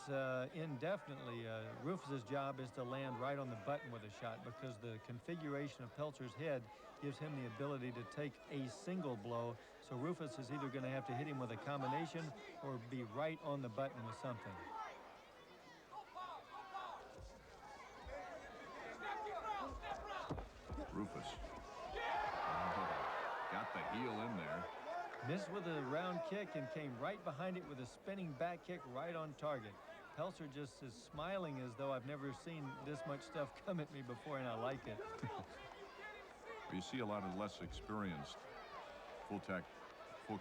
indefinitely. Roufus's job is to land right on the button with a shot, because the configuration of Pelser's head gives him the ability to take a single blow. So Roufus is either going to have to hit him with a combination or be right on the button with something. Roufus. Got the heel in there. Missed with a round kick and came right behind it with a spinning back kick right on target. Pelser just is smiling as though I've never seen this much stuff come at me before, and I like it. You see a lot of less experienced full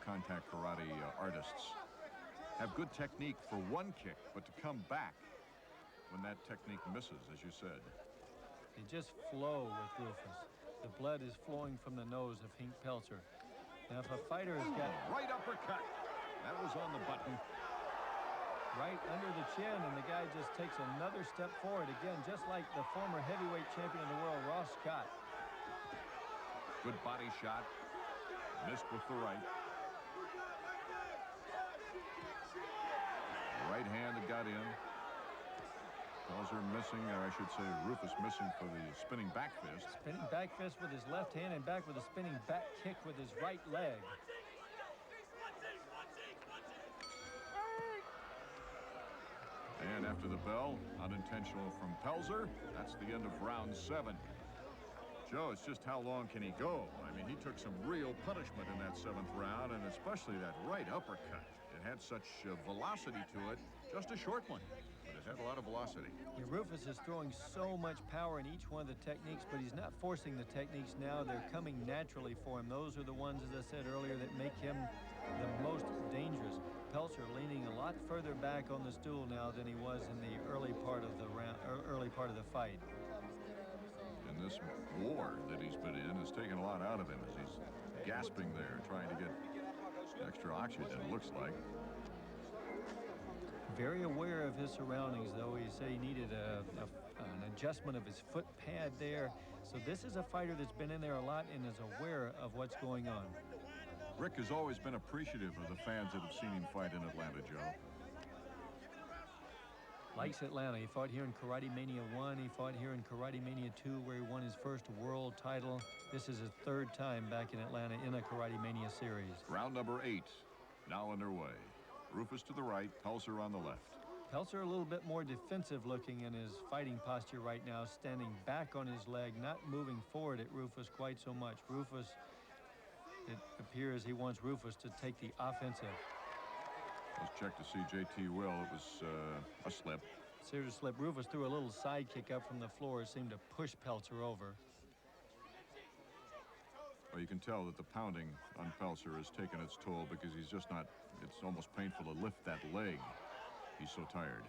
contact karate artists have good technique for one kick, but to come back when that technique misses, as you said. They just flow with Roufus. The blood is flowing from the nose of Henk Pelser. Now, if a fighter has got right uppercut, that was on the button. Right under the chin, and the guy just takes another step forward. Again, just like the former heavyweight champion of the world, Ross Scott. Good body shot. Missed with the right. Right hand that got in. Pelser missing, or I should say Roufus missing for the spinning back fist. Spinning back fist with his left hand and back with a spinning back kick with his right leg. And after the bell, unintentional from Pelser. That's the end of round 7. Joe, it's just how long can he go? I mean, he took some real punishment in that 7th round, and especially that right uppercut. It had such velocity to it, just a short one, but it had a lot of velocity. Yeah, Roufus is throwing so much power in each one of the techniques, but he's not forcing the techniques now. They're coming naturally for him. Those are the ones, as I said earlier, that make him the most dangerous. Pelser leaning a lot further back on the stool now than he was in the early part of the round, early part of the fight. And this war that he's been in has taken a lot out of him as he's gasping there, trying to get extra oxygen, it looks like. Very aware of his surroundings, though. He said he needed an adjustment of his foot pad there. So this is a fighter that's been in there a lot and is aware of what's going on. Rick has always been appreciative of the fans that have seen him fight in Atlanta, Joe. Likes Atlanta. He fought here in Karatemania 1. He fought here in Karatemania 2, where he won his first world title. This is his 3rd time back in Atlanta in a Karatemania series. Round number 8 now underway. Roufus to the right, Pelser on the left. Pelser a little bit more defensive looking in his fighting posture right now, standing back on his leg, not moving forward at Roufus quite so much. Roufus, it appears he wants Roufus to take the offensive. Let's check to see J.T. Will. It was a slip. Serious slip. Roufus threw a little side kick up from the floor. It seemed to push Pelser over. Well, you can tell that the pounding on Pelser has taken its toll, because he's just not, it's almost painful to lift that leg. He's so tired.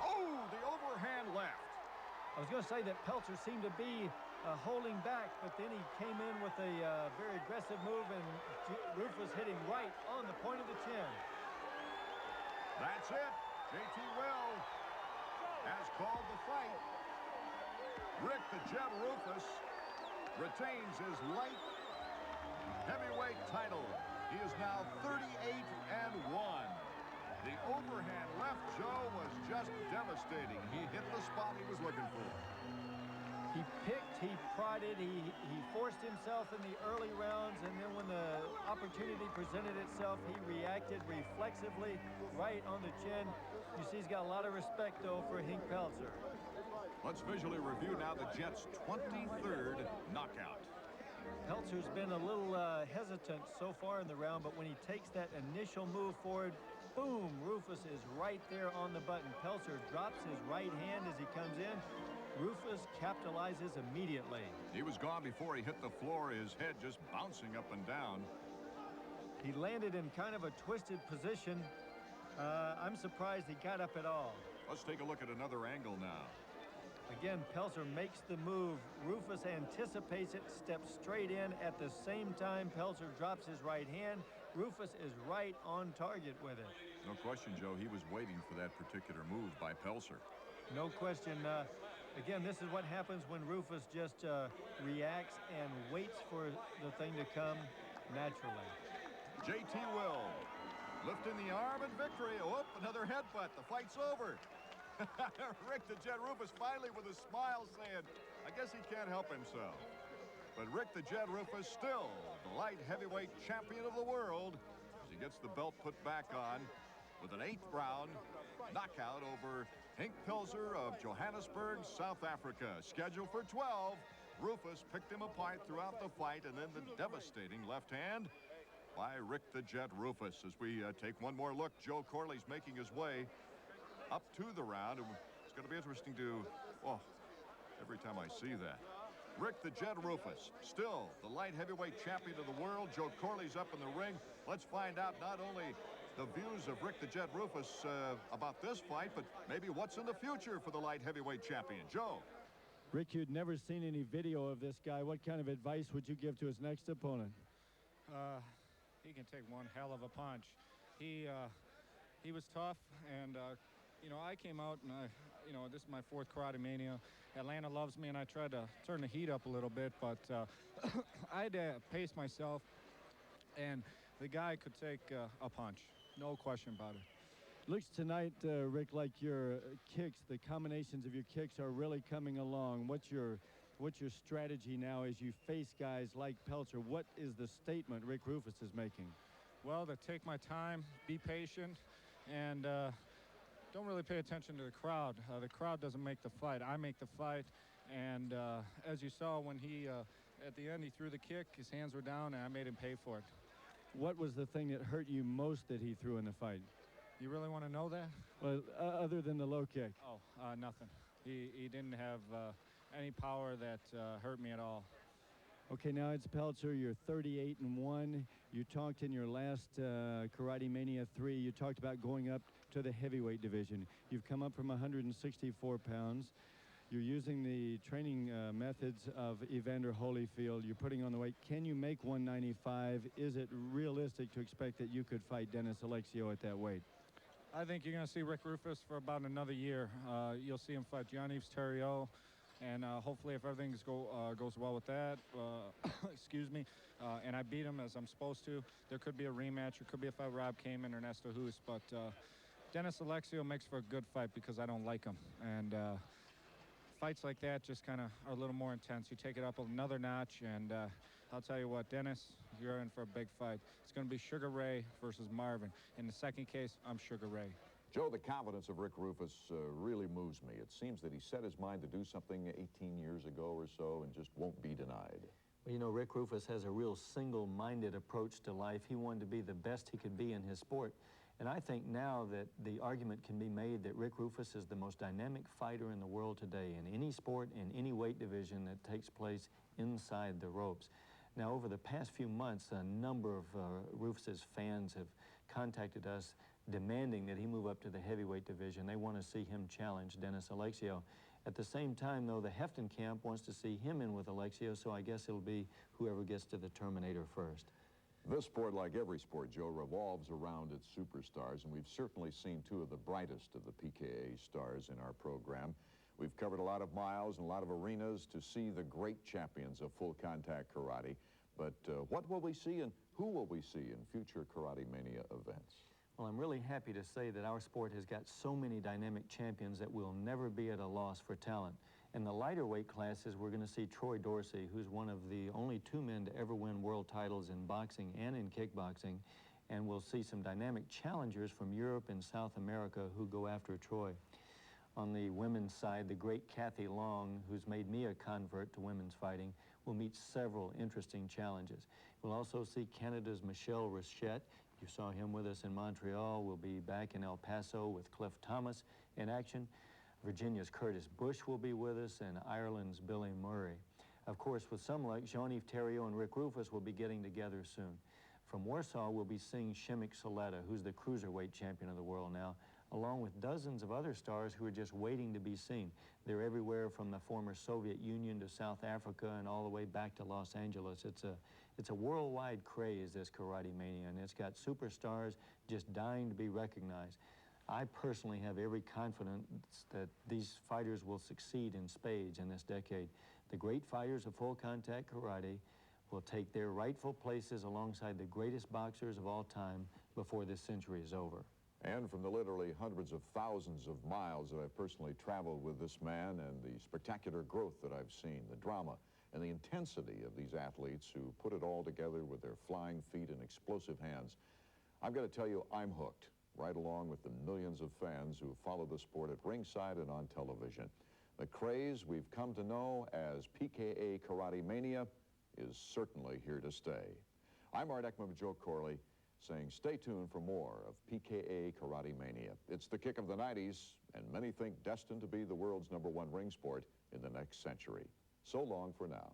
Oh, the overhand left. I was going to say that Pelser seemed to be holding back, but then he came in with a very aggressive move, and Roufus hit him right on the point of the chin. That's it. J.T. Will has called the fight. Rick the Jet Roufus retains his light heavyweight title. He is now 38-1. The overhand left, Joe, was just devastating. He hit the spot he was looking for. He picked, he prodded, he forced himself in the early rounds, and then when the opportunity presented itself, he reacted reflexively right on the chin. You see he's got a lot of respect, though, for Henk Pelser. Let's visually review now the Jet's 23rd knockout. Pelser's been a little hesitant so far in the round, but when he takes that initial move forward, Boom! Roufus is right there on the button. Pelser drops his right hand as he comes in. Roufus capitalizes immediately. He was gone before he hit the floor, his head just bouncing up and down. He landed in kind of a twisted position. I'm surprised he got up at all. Let's take a look at another angle now. Again, Pelser makes the move. Roufus anticipates it, steps straight in. At the same time, Pelser drops his right hand. Roufus is right on target with it. No question, Joe, he was waiting for that particular move by Pelser. No question. Again, this is what happens when Roufus just reacts and waits for the thing to come naturally. J.T. Will lifting the arm in victory. Oh, another headbutt. The fight's over. Rick the Jet Roufus finally with a smile saying, I guess he can't help himself. But Rick the Jet Roufus still the light heavyweight champion of the world as he gets the belt put back on with an 8th round knockout over Henk Pelser of Johannesburg, South Africa. Scheduled for 12. Roufus picked him apart throughout the fight, and then the devastating left hand by Rick the Jet Roufus. As we take one more look, Joe Corley's making his way up to the round. It's going to be interesting to, oh, every time I see that. Rick the Jet Roufus, still the light heavyweight champion of the world. Joe Corley's up in the ring. Let's find out not only the views of Rick the Jet Roufus about this fight, but maybe what's in the future for the light heavyweight champion. Joe. Rick, you'd never seen any video of this guy. What kind of advice would you give to his next opponent? He can take one hell of a punch. He was tough, and you know, I came out and this is my 4th Karatemania. Atlanta loves me, and I tried to turn the heat up a little bit, but I had to pace myself, and the guy could take a punch. No question about it. Looks tonight, Rick, like your kicks, the combinations of your kicks are really coming along. What's your strategy now as you face guys like Pelser? What is the statement Rick Roufus is making? Well, to take my time, be patient, and don't really pay attention to the crowd. The crowd doesn't make the fight. I make the fight, and as you saw when he, at the end, he threw the kick, his hands were down, and I made him pay for it. What was the thing that hurt you most that he threw in the fight? You really want to know that? Well, other than the low kick. Oh, nothing. He didn't have any power that hurt me at all. Okay, now it's Pelser. You're 38-1. You talked in your last Karatemania 3. You talked about going up to the heavyweight division. You've come up from 164 pounds. You're using the training methods of Evander Holyfield. You're putting on the weight. Can you make 195? Is it realistic to expect that you could fight Dennis Alexio at that weight? I think you're going to see Rick Roufus for about another year. You'll see him fight Jean-Yves Thériault, and hopefully if everything goes well with that, excuse me, and I beat him as I'm supposed to, there could be a rematch. It could be a fight Rob Kaman or Ernesto Hus, but Dennis Alexio makes for a good fight because I don't like him. And fights like that just kind of are a little more intense. You take it up another notch, and I'll tell you what, Dennis, you're in for a big fight. It's going to be Sugar Ray versus Marvin. In the second case, I'm Sugar Ray. Joe, the confidence of Rick Roufus really moves me. It seems that he set his mind to do something 18 years ago or so and just won't be denied. Well, you know, Rick Roufus has a real single-minded approach to life. He wanted to be the best he could be in his sport. And I think now that the argument can be made that Rick Roufus is the most dynamic fighter in the world today in any sport, in any weight division that takes place inside the ropes. Now, over the past few months, a number of Roufus's fans have contacted us demanding that he move up to the heavyweight division. They want to see him challenge Dennis Alexio. At the same time, though, the Hefton camp wants to see him in with Alexio, so I guess it'll be whoever gets to the Terminator first. This sport, like every sport, Joe, revolves around its superstars, and we've certainly seen two of the brightest of the PKA stars in our program. We've covered a lot of miles and a lot of arenas to see the great champions of full-contact karate. But what will we see and who will we see in future Karatemania events? Well, I'm really happy to say that our sport has got so many dynamic champions that we'll never be at a loss for talent. In the lighter weight classes, we're going to see Troy Dorsey, who's one of the only 2 men to ever win world titles in boxing and in kickboxing. And we'll see some dynamic challengers from Europe and South America who go after Troy. On the women's side, the great Kathy Long, who's made me a convert to women's fighting, will meet several interesting challenges. We'll also see Canada's Michelle Rochette. You saw him with us in Montreal. We'll be back in El Paso with Cliff Thomas in action. Virginia's Curtis Bush will be with us, and Ireland's Billy Murray. Of course, with some luck, Jean-Yves Thériault and Rick Roufus will be getting together soon. From Warsaw, we'll be seeing Shimmick Soleta, who's the cruiserweight champion of the world now, along with dozens of other stars who are just waiting to be seen. They're everywhere from the former Soviet Union to South Africa and all the way back to Los Angeles. It's a worldwide craze, this Karatemania, and it's got superstars just dying to be recognized. I personally have every confidence that these fighters will succeed in spades in this decade. The great fighters of full contact karate will take their rightful places alongside the greatest boxers of all time before this century is over. And from the literally hundreds of thousands of miles that I've personally traveled with this man and the spectacular growth that I've seen, the drama and the intensity of these athletes who put it all together with their flying feet and explosive hands, I've got to tell you, I'm hooked, right along with the millions of fans who follow the sport at ringside and on television. The craze we've come to know as PKA Karatemania is certainly here to stay. I'm Art Ekman with Joe Corley, saying stay tuned for more of PKA Karatemania. It's the kick of the 90s, and many think destined to be the world's #1 ring sport in the next century. So long for now.